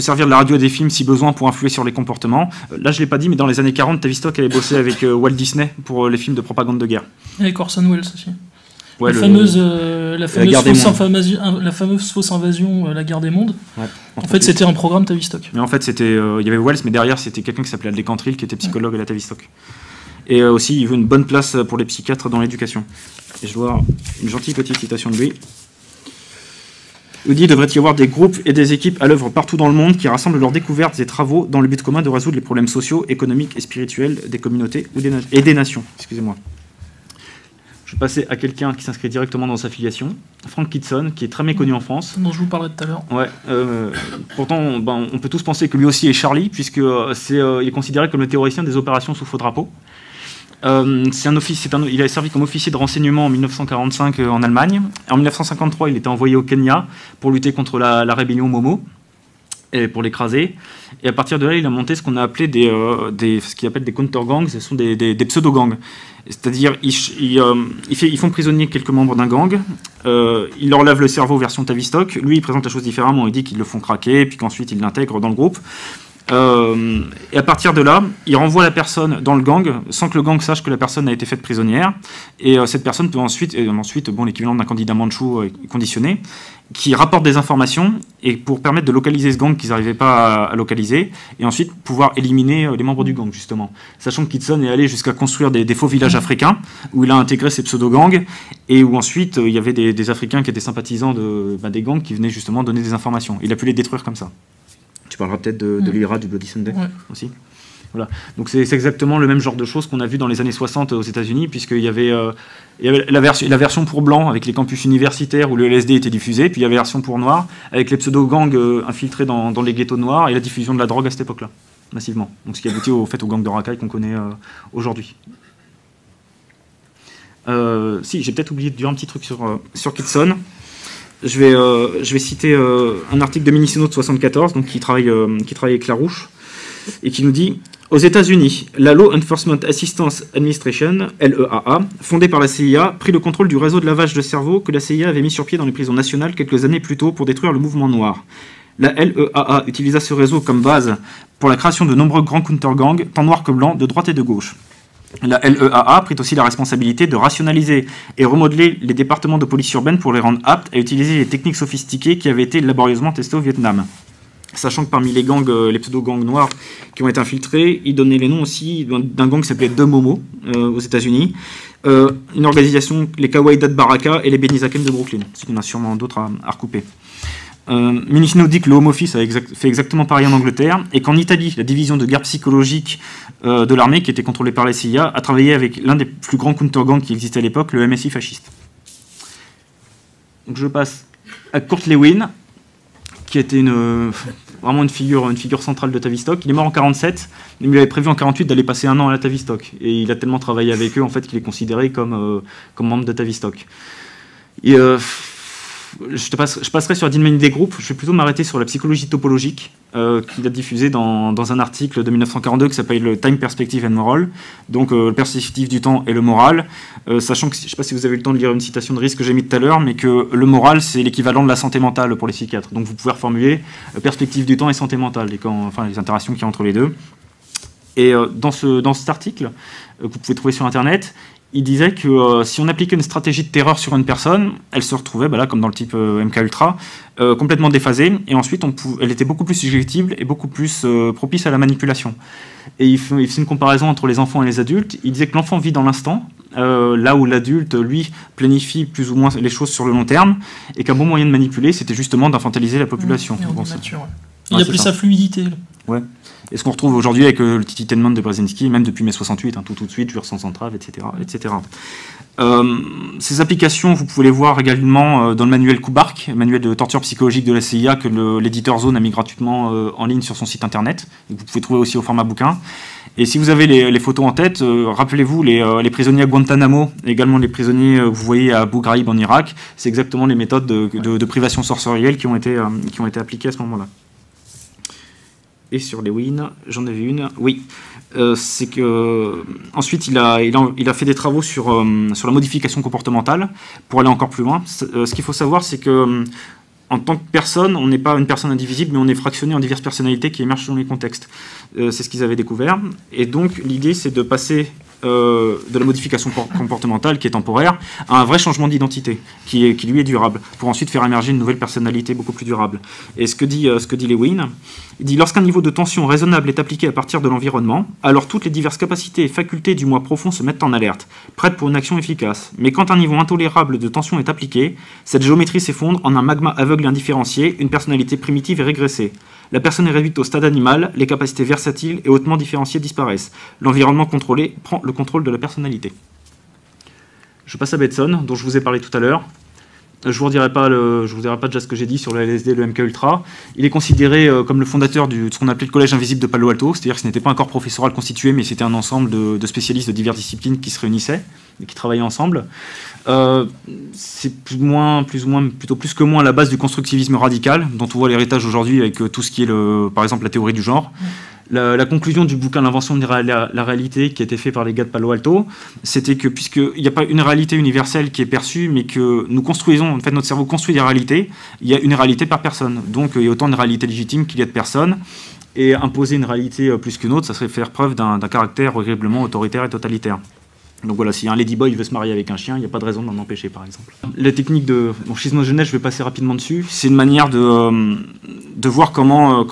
Speaker 8: servir de la radio et des films si besoin pour influer sur les comportements. Là, je ne l'ai pas dit, mais dans les années 40, Tavistock avait bossé avec Walt Disney pour les films de propagande de guerre.
Speaker 9: Et avec Orson Welles aussi.
Speaker 8: Ouais,
Speaker 9: la fameuse fausse invasion, la guerre des mondes. Ouais. En fait, c'était un programme Tavistock.
Speaker 8: Mais en fait, il y avait Wells, mais derrière, c'était quelqu'un qui s'appelait Adlai Cantril, qui était psychologue à la Tavistock. Et aussi, il veut une bonne place pour les psychiatres dans l'éducation. Et je dois avoir une gentille petite citation de lui. Il dit: devrait y avoir des groupes et des équipes à l'œuvre partout dans le monde qui rassemblent leurs découvertes et travaux dans le but commun de résoudre les problèmes sociaux, économiques et spirituels des communautés et des nations. Excusez-moi. Je vais passer à quelqu'un qui s'inscrit directement dans sa filiation, Frank Kitson, qui est très méconnu en France.
Speaker 9: Dont je vous parlerai tout à l'heure.
Speaker 8: Ouais, pourtant, on peut tous penser que lui aussi est Charlie, puisqu'il est considéré comme le théoricien des opérations sous faux drapeau. Il a servi comme officier de renseignement en 1945 en Allemagne. En 1953, il était envoyé au Kenya pour lutter contre la rébellion Momo et pour l'écraser. Et à partir de là, il a monté ce qu'on a appelé ce qu'il appelle des counter-gangs. Ce sont des pseudo-gangs. C'est-à-dire, ils font prisonnier quelques membres d'un gang. Il leur lave le cerveau version Tavistock. Lui, il présente la chose différemment. Il dit qu'ils le font craquer, puis qu'ensuite, il l'intègre dans le groupe. Et à partir de là, il renvoie la personne dans le gang sans que le gang sache que la personne a été faite prisonnière. Et cette personne peut ensuite l'équivalent d'un candidat mandchou conditionné, qui rapporte des informations et pour permettre de localiser ce gang qu'ils n'arrivaient pas à localiser, et ensuite pouvoir éliminer les membres du gang, justement. Sachant que Kitson est allé jusqu'à construire des faux villages africains où il a intégré ces pseudo-gangs et où ensuite il y avait des Africains qui étaient sympathisants des gangs qui venaient justement donner des informations. Il a pu les détruire comme ça. Tu parleras peut-être de l'IRA, du Bloody Sunday aussi. Voilà. Donc c'est exactement le même genre de choses qu'on a vu dans les années 60 aux États-Unis, puisqu'il y avait, la version pour blancs avec les campus universitaires où le LSD était diffusé, puis il y avait la version pour noirs avec les pseudo-gangs infiltrés dans les ghettos noirs et la diffusion de la drogue à cette époque-là, massivement. Donc ce qui aboutit au gang de racailles qu'on connaît aujourd'hui. J'ai peut-être oublié de dire un petit truc sur Kitson. Je vais citer un article de Minisono de 74, donc qui travaille avec Larouche, et qui nous dit: aux États-Unis, la Law Enforcement Assistance Administration, LEAA, fondée par la CIA, prit le contrôle du réseau de lavage de cerveau que la CIA avait mis sur pied dans les prisons nationales quelques années plus tôt pour détruire le mouvement noir. La LEAA utilisa ce réseau comme base pour la création de nombreux grands counter-gangs, tant noirs que blancs, de droite et de gauche. La LEAA prit aussi la responsabilité de rationaliser et remodeler les départements de police urbaine pour les rendre aptes à utiliser les techniques sophistiquées qui avaient été laborieusement testées au Vietnam. Sachant que parmi les gangs, les pseudo-gangs noirs qui ont été infiltrés, ils donnaient les noms aussi d'un gang qui s'appelait The Momo aux États-Unis, une organisation, les Kawaidat Baraka et les Benizaken de Brooklyn. Parce qu'il y en a sûrement d'autres à recouper. Minichino dit que le Home Office a fait exactement pareil en Angleterre, et qu'en Italie, la division de guerre psychologique de l'armée, qui était contrôlée par la CIA, a travaillé avec l'un des plus grands counter-gangs qui existait à l'époque, le MSI fasciste. Donc je passe à Kurt Lewin, qui était vraiment une figure centrale de Tavistock. Il est mort en 1947, mais il avait prévu en 1948 d'aller passer un an à la Tavistock, et il a tellement travaillé avec eux en fait qu'il est considéré comme membre de Tavistock. Et je passerai sur la dynamique des groupes. Je vais plutôt m'arrêter sur la psychologie topologique qu'il a diffusée dans un article de 1942 qui s'appelle le Time Perspective and Moral, donc le perspective du temps et le moral, sachant que, je ne sais pas si vous avez eu le temps de lire une citation de Rice que j'ai mis tout à l'heure, mais que le moral c'est l'équivalent de la santé mentale pour les psychiatres, donc vous pouvez reformuler perspective du temps et santé mentale, les interactions qu'il y a entre les deux. Et dans cet article, que vous pouvez trouver sur internet, il disait que si on appliquait une stratégie de terreur sur une personne, elle se retrouvait, comme dans le type MKUltra, complètement déphasée, et ensuite elle était beaucoup plus susceptible et beaucoup plus propice à la manipulation. Et il fait une comparaison entre les enfants et les adultes. Il disait que l'enfant vit dans l'instant, là où l'adulte, lui, planifie plus ou moins les choses sur le long terme, et qu'un bon moyen de manipuler, c'était justement d'infantiliser la population.
Speaker 9: Il y a plus sa fluidité.
Speaker 8: Ouais. Et ce qu'on retrouve aujourd'hui avec le titillement de Brzezinski, même depuis mai 68, tout de suite, jure sans entrave, etc. etc. Ces applications, vous pouvez les voir également dans le manuel Kubark, manuel de torture psychologique de la CIA, que l'éditeur Zone a mis gratuitement en ligne sur son site internet, et que vous pouvez trouver aussi au format bouquin. Et si vous avez les photos en tête, rappelez-vous les prisonniers à Guantanamo, également les prisonniers que vous voyez à Abu Ghraib en Irak, c'est exactement les méthodes de privation sensorielle qui ont été appliquées à ce moment-là. Et sur Lewin, j'en avais une. Oui, c'est que ensuite il a fait des travaux sur la modification comportementale pour aller encore plus loin. Ce qu'il faut savoir, c'est que en tant que personne, on n'est pas une personne indivisible, mais on est fractionné en diverses personnalités qui émergent selon les contextes. C'est ce qu'ils avaient découvert. Et donc l'idée, c'est de passer de la modification comportementale qui est temporaire à un vrai changement d'identité qui lui est durable, pour ensuite faire émerger une nouvelle personnalité beaucoup plus durable. Et ce que dit Lewin, il dit: lorsqu'un niveau de tension raisonnable est appliqué à partir de l'environnement, alors toutes les diverses capacités et facultés du moi profond se mettent en alerte, prêtes pour une action efficace. Mais quand un niveau intolérable de tension est appliqué, cette géométrie s'effondre en un magma aveugle et indifférencié, une personnalité primitive et régressée. La personne est réduite au stade animal, les capacités versatiles et hautement différenciées disparaissent. L'environnement contrôlé prend le contrôle de la personnalité. Je passe à Bateson, dont je vous ai parlé tout à l'heure. Je vous redirai pas déjà ce que j'ai dit sur le LSD et le MK Ultra. Il est considéré comme le fondateur de ce qu'on appelait le Collège Invisible de Palo Alto, c'est-à-dire que ce n'était pas un corps professoral constitué, mais c'était un ensemble de spécialistes de diverses disciplines qui se réunissaient et qui travaillaient ensemble. C'est plus que moins la base du constructivisme radical, dont on voit l'héritage aujourd'hui avec tout ce qui est, par exemple, la théorie du genre. La conclusion du bouquin L'invention de la réalité qui a été fait par les gars de Palo Alto, c'était que puisqu'il n'y a pas une réalité universelle qui est perçue, mais que nous construisons, en fait notre cerveau construit des réalités, il y a une réalité par personne. Donc il y a autant de réalités légitimes qu'il y a de personnes. Et imposer une réalité plus qu'une autre, ça serait faire preuve d'un caractère horriblement autoritaire et totalitaire. Donc voilà, si un ladyboy veut se marier avec un chien, il n'y a pas de raison d'en empêcher, par exemple. La technique de schismogenèse, je vais passer rapidement dessus. C'est une manière de voir comment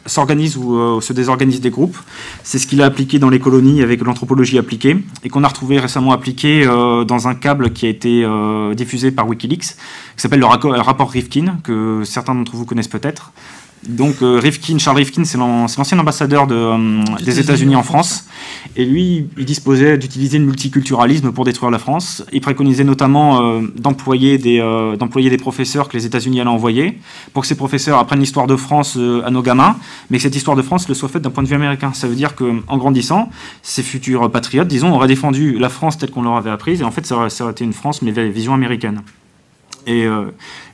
Speaker 8: s'organisent ou se désorganisent des groupes. C'est ce qu'il a appliqué dans les colonies avec l'anthropologie appliquée, et qu'on a retrouvé récemment appliqué dans un câble qui a été diffusé par Wikileaks, qui s'appelle le rapport Rifkin, que certains d'entre vous connaissent peut-être. Donc Charles Rifkin, c'est l'ancien ambassadeur des États-Unis en France, et lui, il disposait d'utiliser le multiculturalisme pour détruire la France. Il préconisait notamment d'employer des professeurs que les États-Unis allaient envoyer, pour que ces professeurs apprennent l'histoire de France à nos gamins, mais que cette histoire de France le soit faite d'un point de vue américain. Ça veut dire qu'en grandissant, ces futurs patriotes, disons, auraient défendu la France telle qu'on leur avait apprise, et en fait, ça aurait été une France, mais vision américaine. Et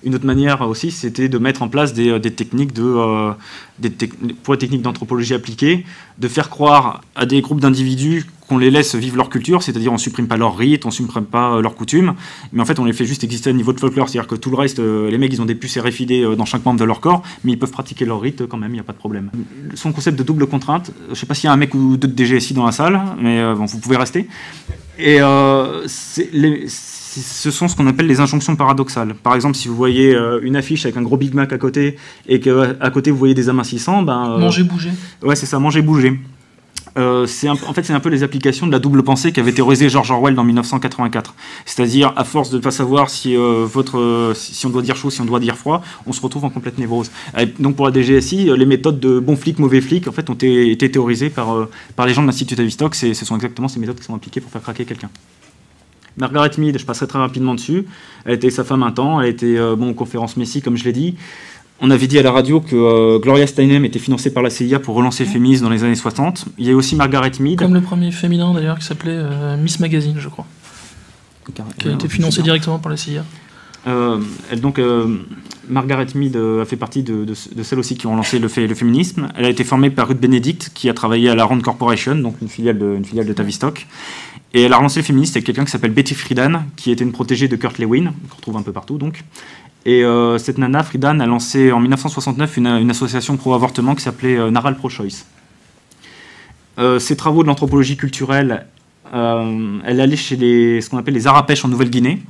Speaker 8: une autre manière aussi, c'était de mettre en place des techniques pour les techniques d'anthropologie appliquée, de faire croire à des groupes d'individus qu'on les laisse vivre leur culture, c'est-à-dire on ne supprime pas leurs rites, on ne supprime pas leurs coutumes, mais en fait on les fait juste exister à niveau de folklore, c'est-à-dire que tout le reste, les mecs ils ont des puces RFID dans chaque membre de leur corps, mais ils peuvent pratiquer leurs rites quand même, il n'y a pas de problème. Son concept de double contrainte, je ne sais pas s'il y a un mec ou deux de DGSI dans la salle, mais bon, vous pouvez rester. Et ce sont ce qu'on appelle les injonctions paradoxales. Par exemple, si vous voyez une affiche avec un gros Big Mac à côté et qu'à côté vous voyez des amincissants,
Speaker 9: manger, bouger.
Speaker 8: Ouais, c'est ça, manger, bouger. C'est un peu les applications de la double pensée qu'avait théorisé George Orwell en 1984. C'est-à-dire, à force de ne pas savoir si on doit dire chaud, si on doit dire froid, on se retrouve en complète névrose. Donc pour la DGSI, les méthodes de bon flic, mauvais flic, en fait, ont été théorisées par les gens de l'Institut Tavistock. Ce sont exactement ces méthodes qui sont appliquées pour faire craquer quelqu'un. Margaret Mead, je passerai très rapidement dessus. Elle était sa femme un temps, elle était aux conférences Messi, comme je l'ai dit. On avait dit à la radio que Gloria Steinem était financée par la CIA pour relancer le féminisme dans les années 60. Il y a aussi Margaret Mead.
Speaker 9: Comme le premier féminin d'ailleurs, qui s'appelait Miss Magazine, je crois. Qui a été financé directement par la CIA.
Speaker 8: Margaret Mead a fait partie de celles aussi qui ont lancé le féminisme. Elle a été formée par Ruth Benedict, qui a travaillé à la Rand Corporation, donc une filiale de Tavistock. Et elle a relancé le féminisme avec quelqu'un qui s'appelle Betty Friedan, qui était une protégée de Kurt Lewin, qu'on retrouve un peu partout donc. Et cette nana, Friedan, a lancé en 1969 une association pro-avortement qui s'appelait Naral Pro-Choice. Ses travaux de l'anthropologie culturelle, elle allait chez ce qu'on appelle les Arapèches en Nouvelle-Guinée.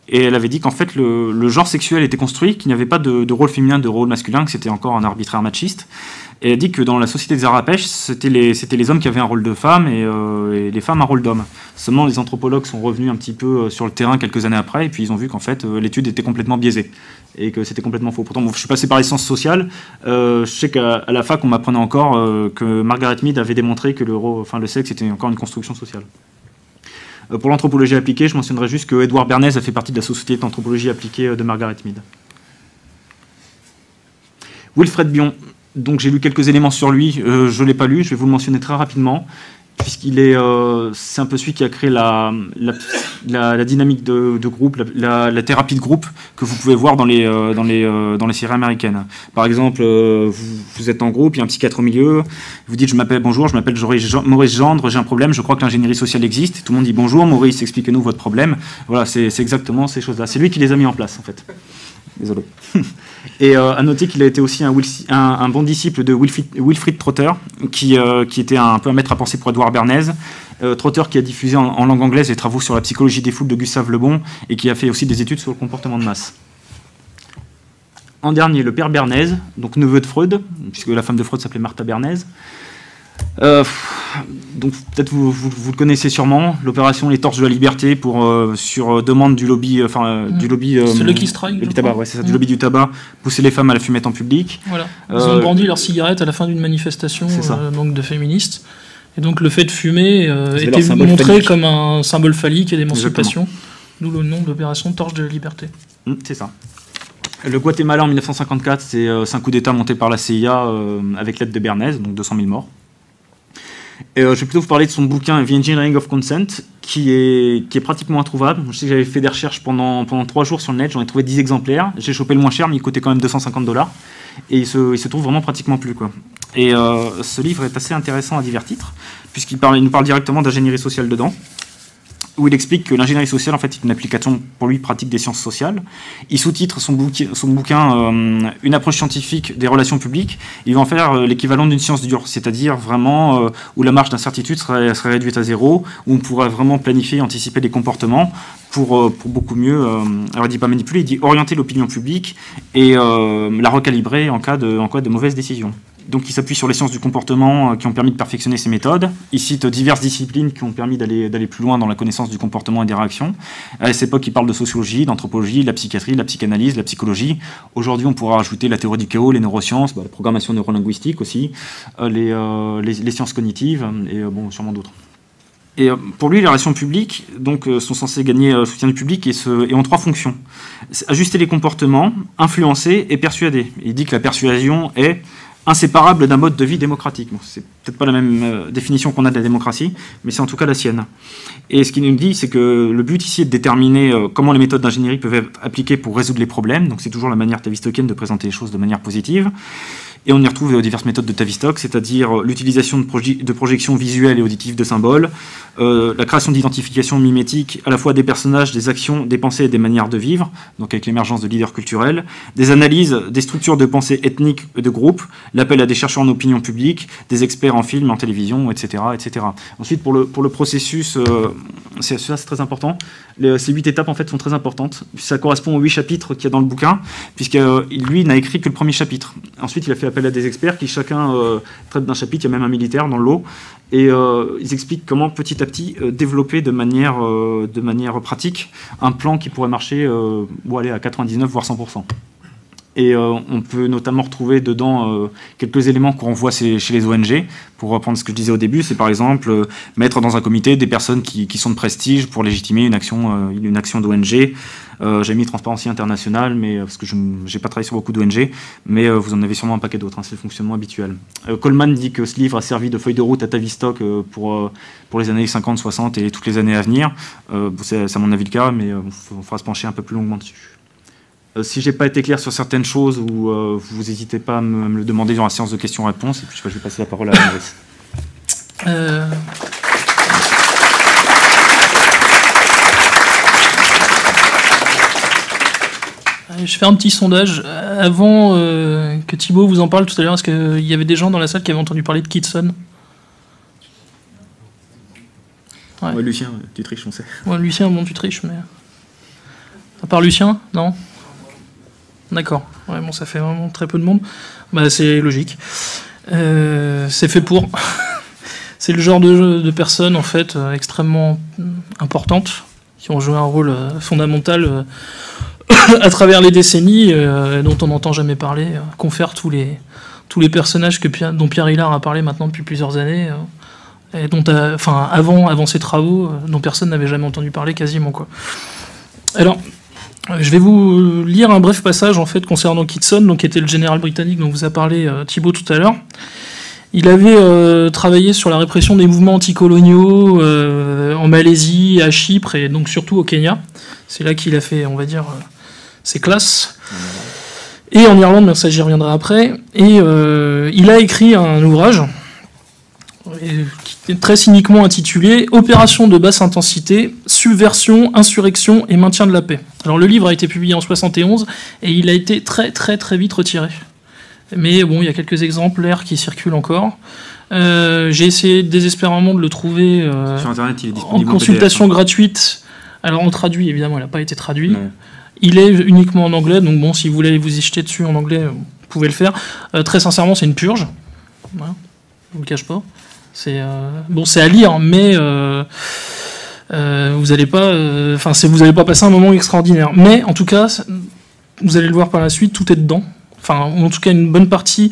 Speaker 8: Et elle avait dit qu'en fait le genre sexuel était construit, qu'il n'y avait pas de rôle féminin, de rôle masculin, que c'était encore un arbitraire machiste. Et elle a dit que dans la société des Arapèches, c'était les hommes qui avaient un rôle de femme et les femmes un rôle d'homme. Seulement les anthropologues sont revenus un petit peu sur le terrain quelques années après, et puis ils ont vu qu'en fait l'étude était complètement biaisée et que c'était complètement faux. Pourtant, je suis passé par les sciences sociales. Je sais qu'à la fac, on m'apprenait encore que Margaret Mead avait démontré que le sexe était encore une construction sociale. Pour l'anthropologie appliquée, je mentionnerai juste que Edward Bernays a fait partie de la société d'anthropologie appliquée de Margaret Mead. Wilfred Bion. Donc j'ai lu quelques éléments sur lui, je ne l'ai pas lu, je vais vous le mentionner très rapidement, puisqu'il c'est un peu celui qui a créé la dynamique de groupe, la thérapie de groupe que vous pouvez voir dans les séries américaines. Par exemple, vous êtes en groupe, il y a un psychiatre au milieu, vous dites bonjour, je m'appelle Maurice Gendre, j'ai un problème, je crois que l'ingénierie sociale existe, et tout le monde dit bonjour Maurice, expliquez-nous votre problème. Voilà, c'est exactement ces choses-là. C'est lui qui les a mis en place en fait. Désolé. Et à noter qu'il a été aussi un bon disciple de Wilfrid Trotter, qui était un peu un maître à penser pour Edward Bernays. Trotter qui a diffusé en langue anglaise les travaux sur la psychologie des foules de Gustave Le Bon et qui a fait aussi des études sur le comportement de masse. En dernier, le père Bernays, donc neveu de Freud, puisque la femme de Freud s'appelait Martha Bernays. Donc peut-être vous le connaissez sûrement, l'opération Les Torches de la Liberté sur demande du lobby, du lobby.
Speaker 9: C'est Lucky Strike.
Speaker 8: Du tabac, ouais, c'est ça, du lobby du tabac, pousser les femmes à la fumette en public.
Speaker 9: Voilà. Ils ont brandi leurs cigarettes à la fin d'une manifestation donc de féministes. Et donc le fait de fumer était montré comme un symbole phallique et d'émancipation. d'où le nom de l'opération Torche de la Liberté.
Speaker 8: C'est ça. Le Guatemala en 1954, c'est un coup d'État monté par la CIA avec l'aide de Bernays, donc 200 000 morts. Et, je vais plutôt vous parler de son bouquin The Engineering of Consent, qui est pratiquement introuvable. Je sais que j'avais fait des recherches pendant 3 jours sur le net, j'en ai trouvé 10 exemplaires. J'ai chopé le moins cher, mais il coûtait quand même $250. Et il se trouve vraiment pratiquement plus, quoi. Et ce livre est assez intéressant à divers titres, puisqu'il nous parle directement d'ingénierie sociale dedans, où il explique que l'ingénierie sociale, en fait, est une application, pour lui, pratique des sciences sociales. Il sous-titre son bouquin Une approche scientifique des relations publiques. Il va en faire l'équivalent d'une science dure, c'est-à-dire vraiment où la marge d'incertitude serait réduite à 0, où on pourrait vraiment planifier et anticiper les comportements pour beaucoup mieux, alors il dit pas manipuler, il dit orienter l'opinion publique et la recalibrer en cas de mauvaise décision. Donc il s'appuie sur les sciences du comportement qui ont permis de perfectionner ces méthodes. Il cite diverses disciplines qui ont permis d'aller plus loin dans la connaissance du comportement et des réactions. À cette époque, il parle de sociologie, d'anthropologie, de la psychiatrie, de la psychanalyse, de la psychologie. Aujourd'hui, on pourra ajouter la théorie du chaos, les neurosciences, la programmation neurolinguistique aussi, les sciences cognitives et sûrement d'autres. Et pour lui, les relations publiques sont censées gagner le soutien du public et ont 3 fonctions. Ajuster les comportements, influencer et persuader. Il dit que la persuasion est inséparable d'un mode de vie démocratique. Bon, c'est peut-être pas la même définition qu'on a de la démocratie, mais c'est en tout cas la sienne. Et ce qu'il nous dit, c'est que le but ici est de déterminer comment les méthodes d'ingénierie peuvent être appliquées pour résoudre les problèmes. Donc c'est toujours la manière tavistocienne de présenter les choses de manière positive. Et on y retrouve diverses méthodes de Tavistock, c'est-à-dire l'utilisation de projections visuelles et auditives de symboles, la création d'identifications mimétiques à la fois des personnages, des actions, des pensées et des manières de vivre, donc avec l'émergence de leaders culturels, des analyses, des structures de pensée ethniques et de groupes, l'appel à des chercheurs en opinion publique, des experts en film, en télévision, etc. etc. Ensuite, pour le processus, c'est très important. Ces 8 étapes en fait sont très importantes. Ça correspond aux 8 chapitres qu'il y a dans le bouquin, puisque lui n'a écrit que le premier chapitre. Ensuite, il a fait appel à des experts qui chacun traite d'un chapitre. Il y a même un militaire dans le lot, et ils expliquent comment petit à petit développer de manière pratique un plan qui pourrait marcher aller à 99 voire 100%. Et on peut notamment retrouver dedans quelques éléments qu'on voit chez les ONG. Pour reprendre ce que je disais au début, c'est par exemple mettre dans un comité des personnes qui sont de prestige pour légitimer une action d'ONG. J'ai mis Transparency International, mais parce que je n'ai pas travaillé sur beaucoup d'ONG, mais vous en avez sûrement un paquet d'autres, c'est le fonctionnement habituel. Coleman dit que ce livre a servi de feuille de route à Tavistock pour les années 50, 60 et toutes les années à venir. C'est à mon avis le cas, mais on fera se pencher un peu plus longuement dessus. Si j'ai pas été clair sur certaines choses, vous n'hésitez pas à me le demander dans la séance de questions-réponses, et puis je vais passer la parole à Maurice.
Speaker 9: Je fais un petit sondage. Avant que Thibaut vous en parle tout à l'heure, est-ce qu'il y avait des gens dans la salle qui avaient entendu parler de Kitson?
Speaker 8: Ouais, Lucien, tu triches, on sait.
Speaker 9: Ouais, Lucien, bon, tu triches, mais... À part Lucien, non? D'accord. Ouais, bon, ça fait vraiment très peu de monde. Bah, c'est logique. C'est fait pour. C'est le genre de personnes, en fait, extrêmement importantes, qui ont joué un rôle fondamental à travers les décennies, dont on n'entend jamais parler, confèrent tous les personnages dont Pierre Hillard a parlé maintenant depuis plusieurs années, et dont, avant ses travaux, dont personne n'avait jamais entendu parler quasiment, quoi. Alors, je vais vous lire un bref passage en fait concernant Kitson, donc qui était le général britannique dont vous a parlé Thibaut tout à l'heure. Il avait travaillé sur la répression des mouvements anticoloniaux en Malaisie, à Chypre et donc surtout au Kenya. C'est là qu'il a fait, on va dire, ses classes. Et en Irlande, mais ça j'y reviendrai après. Et il a écrit un ouvrage qui est très cyniquement intitulé « Opération de basse intensité, subversion, insurrection et maintien de la paix ». Alors le livre a été publié en 71 et il a été très très très vite retiré. Mais bon, il y a quelques exemplaires qui circulent encore. J'ai essayé désespérément de le trouver
Speaker 8: sur Internet, il est disponible
Speaker 9: en consultation gratuite. Alors on traduit, évidemment, il n'a pas été traduit. Non. Il est uniquement en anglais, donc bon, si vous voulez vous y jeter dessus en anglais, vous pouvez le faire. Très sincèrement, c'est une purge. Voilà, je ne vous le cache pas. C'est à lire, mais vous n'allez pas passer un moment extraordinaire. Mais en tout cas, vous allez le voir par la suite, tout est dedans. Enfin, en tout cas, une bonne partie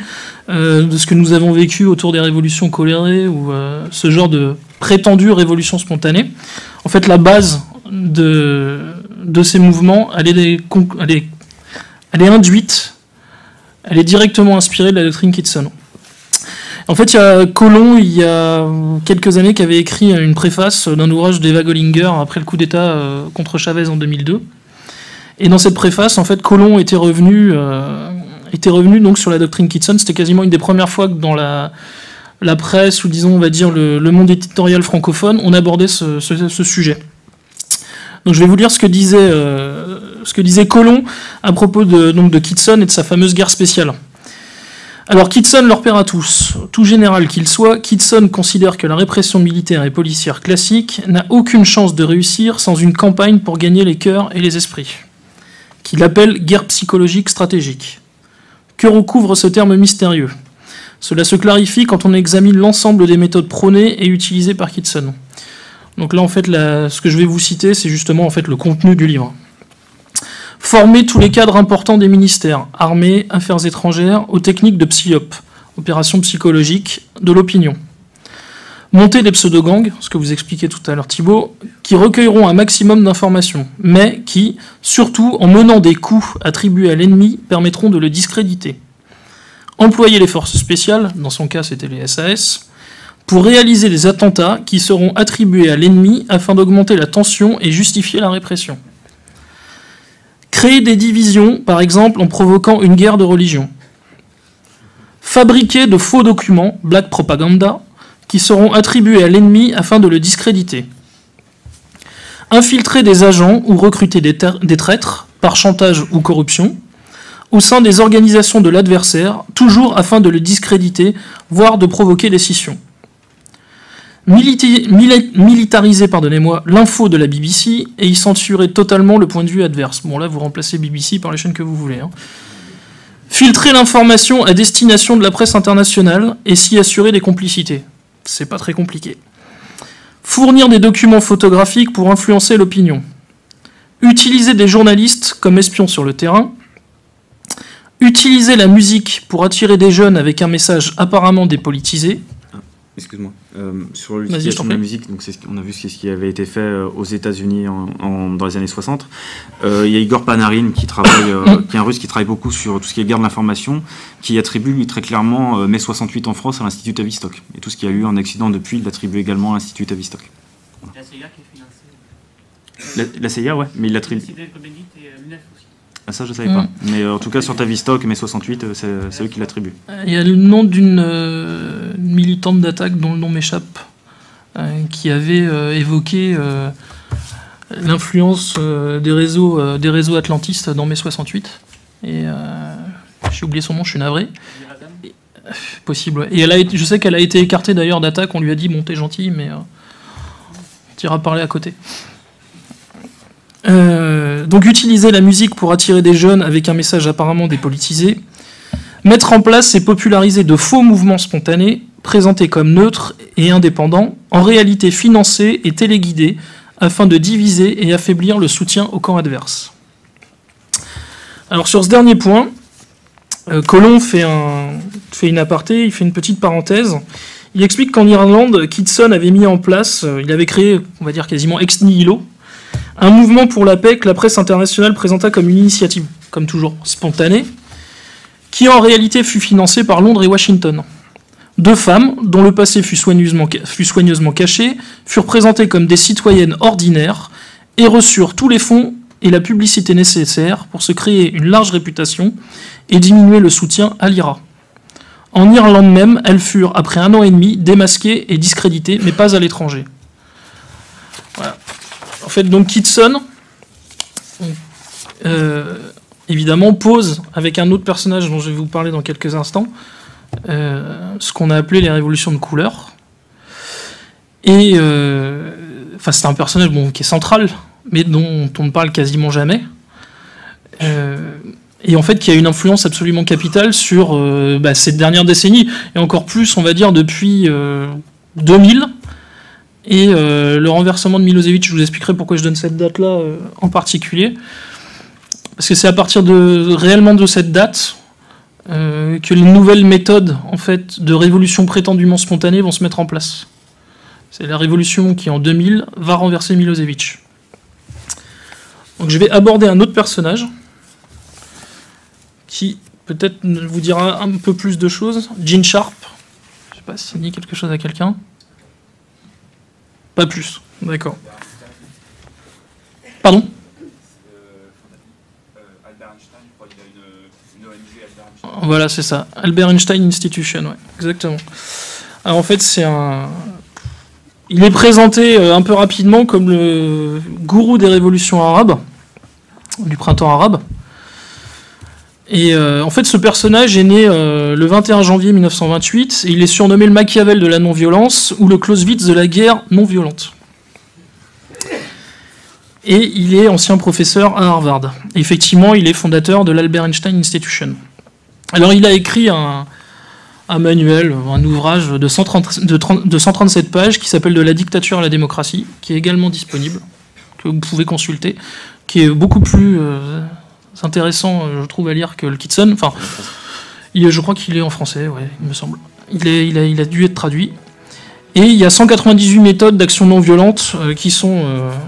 Speaker 9: de ce que nous avons vécu autour des révolutions colérées ou ce genre de prétendue révolution spontanée. En fait, la base de de ces mouvements, elle est induite, elle est directement inspirée de la doctrine Kitson. En fait, il y a Colomb, il y a quelques années, qui avait écrit une préface d'un ouvrage d'Eva Gollinger après le coup d'État contre Chavez en 2002. Et dans cette préface, en fait, Colomb était revenu donc sur la doctrine Kitson. C'était quasiment une des premières fois que dans la presse, ou disons, on va dire, le monde éditorial francophone, on abordait ce sujet. Donc je vais vous lire ce que disait Colomb à propos de Kitson et de sa fameuse guerre spéciale. Alors Kitson, leur père à tous, tout général qu'il soit, Kitson considère que la répression militaire et policière classique n'a aucune chance de réussir sans une campagne pour gagner les cœurs et les esprits, qu'il appelle guerre psychologique stratégique. Que recouvre ce terme mystérieux ? Cela se clarifie quand on examine l'ensemble des méthodes prônées et utilisées par Kitson. Donc là, en fait, ce que je vais vous citer, c'est justement en fait le contenu du livre. Former tous les cadres importants des ministères, armée, affaires étrangères, aux techniques de psyop, opérations psychologiques, de l'opinion. Monter des pseudo-gangs, ce que vous expliquez tout à l'heure Thibault, qui recueilleront un maximum d'informations, mais qui, surtout en menant des coups attribués à l'ennemi, permettront de le discréditer. Employer les forces spéciales, dans son cas c'était les SAS, pour réaliser des attentats qui seront attribués à l'ennemi afin d'augmenter la tension et justifier la répression. Créer des divisions, par exemple en provoquant une guerre de religion. Fabriquer de faux documents, black propaganda, qui seront attribués à l'ennemi afin de le discréditer. Infiltrer des agents ou recruter des traîtres, par chantage ou corruption, au sein des organisations de l'adversaire, toujours afin de le discréditer, voire de provoquer des scissions. Militariser l'info de la BBC et y censurer totalement le point de vue adverse. Bon là, vous remplacez BBC par les chaînes que vous voulez. Filtrer l'information à destination de la presse internationale et s'y assurer des complicités. C'est pas très compliqué. Fournir des documents photographiques pour influencer l'opinion. Utiliser des journalistes comme espions sur le terrain. Utiliser la musique pour attirer des jeunes avec un message apparemment dépolitisé.
Speaker 8: Excuse-moi. Sur l'utilisation de la musique, donc on a vu ce qui avait été fait aux États-Unis dans les années 60. Il y a Igor Panarin qui est un Russe qui travaille beaucoup sur tout ce qui est guerre de l'information, qui attribue lui très clairement mai 68 en France à l'Institut Tavistock. Et tout ce qu'il y a eu en accident depuis, il l'attribue également à l'Institut Tavistock.
Speaker 10: La CIA qui est financée.
Speaker 8: La CIA, ouais, mais il l'attribue. Ah, ça, je ne savais pas. Mais en tout cas, sur Tavistock, mai 68, c'est eux qui l'attribuent.
Speaker 9: Il y a le nom d'une militante d'attaque dont le nom m'échappe, qui avait évoqué l'influence des réseaux atlantistes dans mai 68. Et j'ai oublié son nom, je suis navré. Possible, ouais. Et je sais qu'elle a été écartée d'ailleurs d'attaque. On lui a dit, bon, t'es gentil, mais tu iras parler à côté. Donc utiliser la musique pour attirer des jeunes avec un message apparemment dépolitisé, mettre en place et populariser de faux mouvements spontanés, présentés comme neutres et indépendants, en réalité financés et téléguidés, afin de diviser et affaiblir le soutien au camp adverse. Alors sur ce dernier point, Colomb fait une aparté, il fait une petite parenthèse. Il explique qu'en Irlande, Kitson avait mis en place, il avait créé, on va dire quasiment ex nihilo, un mouvement pour la paix que la presse internationale présenta comme une initiative, comme toujours, spontanée, qui en réalité fut financée par Londres et Washington. Deux femmes, dont le passé fut soigneusement caché, furent présentées comme des citoyennes ordinaires et reçurent tous les fonds et la publicité nécessaires pour se créer une large réputation et diminuer le soutien à l'IRA. En Irlande même, elles furent, après 1 an et demi, démasquées et discréditées, mais pas à l'étranger. Voilà. En fait, donc Kitson, évidemment, pose, avec un autre personnage dont je vais vous parler dans quelques instants, ce qu'on a appelé les révolutions de couleur. Et c'est un personnage qui est central, mais dont on ne parle quasiment jamais. Et en fait, qui a une influence absolument capitale sur cette dernière décennie, et encore plus, on va dire, depuis 2000. Et le renversement de Milosevic, je vous expliquerai pourquoi je donne cette date-là en particulier. Parce que c'est à partir réellement de cette date que les nouvelles méthodes en fait, de révolution prétendument spontanée vont se mettre en place. C'est la révolution qui, en 2000, va renverser Milosevic. Donc je vais aborder un autre personnage qui peut-être vous dira un peu plus de choses. Gene Sharp. Je sais pas si ça dit quelque chose à quelqu'un. Pas plus. D'accord. Pardon ? Voilà, c'est ça. Albert Einstein Institution, ouais, exactement. Alors en fait, il est présenté un peu rapidement comme le gourou des révolutions arabes, du printemps arabe. Et en fait, ce personnage est né le 21 janvier 1928, et il est surnommé le Machiavel de la non-violence ou le Clausewitz de la guerre non-violente. Et il est ancien professeur à Harvard. Et effectivement, il est fondateur de l'Albert Einstein Institution. Alors, il a écrit un manuel, un ouvrage de 137 pages qui s'appelle « De la dictature à la démocratie », qui est également disponible, que vous pouvez consulter, qui est beaucoup plus intéressant, je trouve, à lire que le Kitson. Enfin, je crois qu'il est en français, ouais, il me semble. Il a dû être traduit. Et il y a 198 méthodes d'action non violente qui sont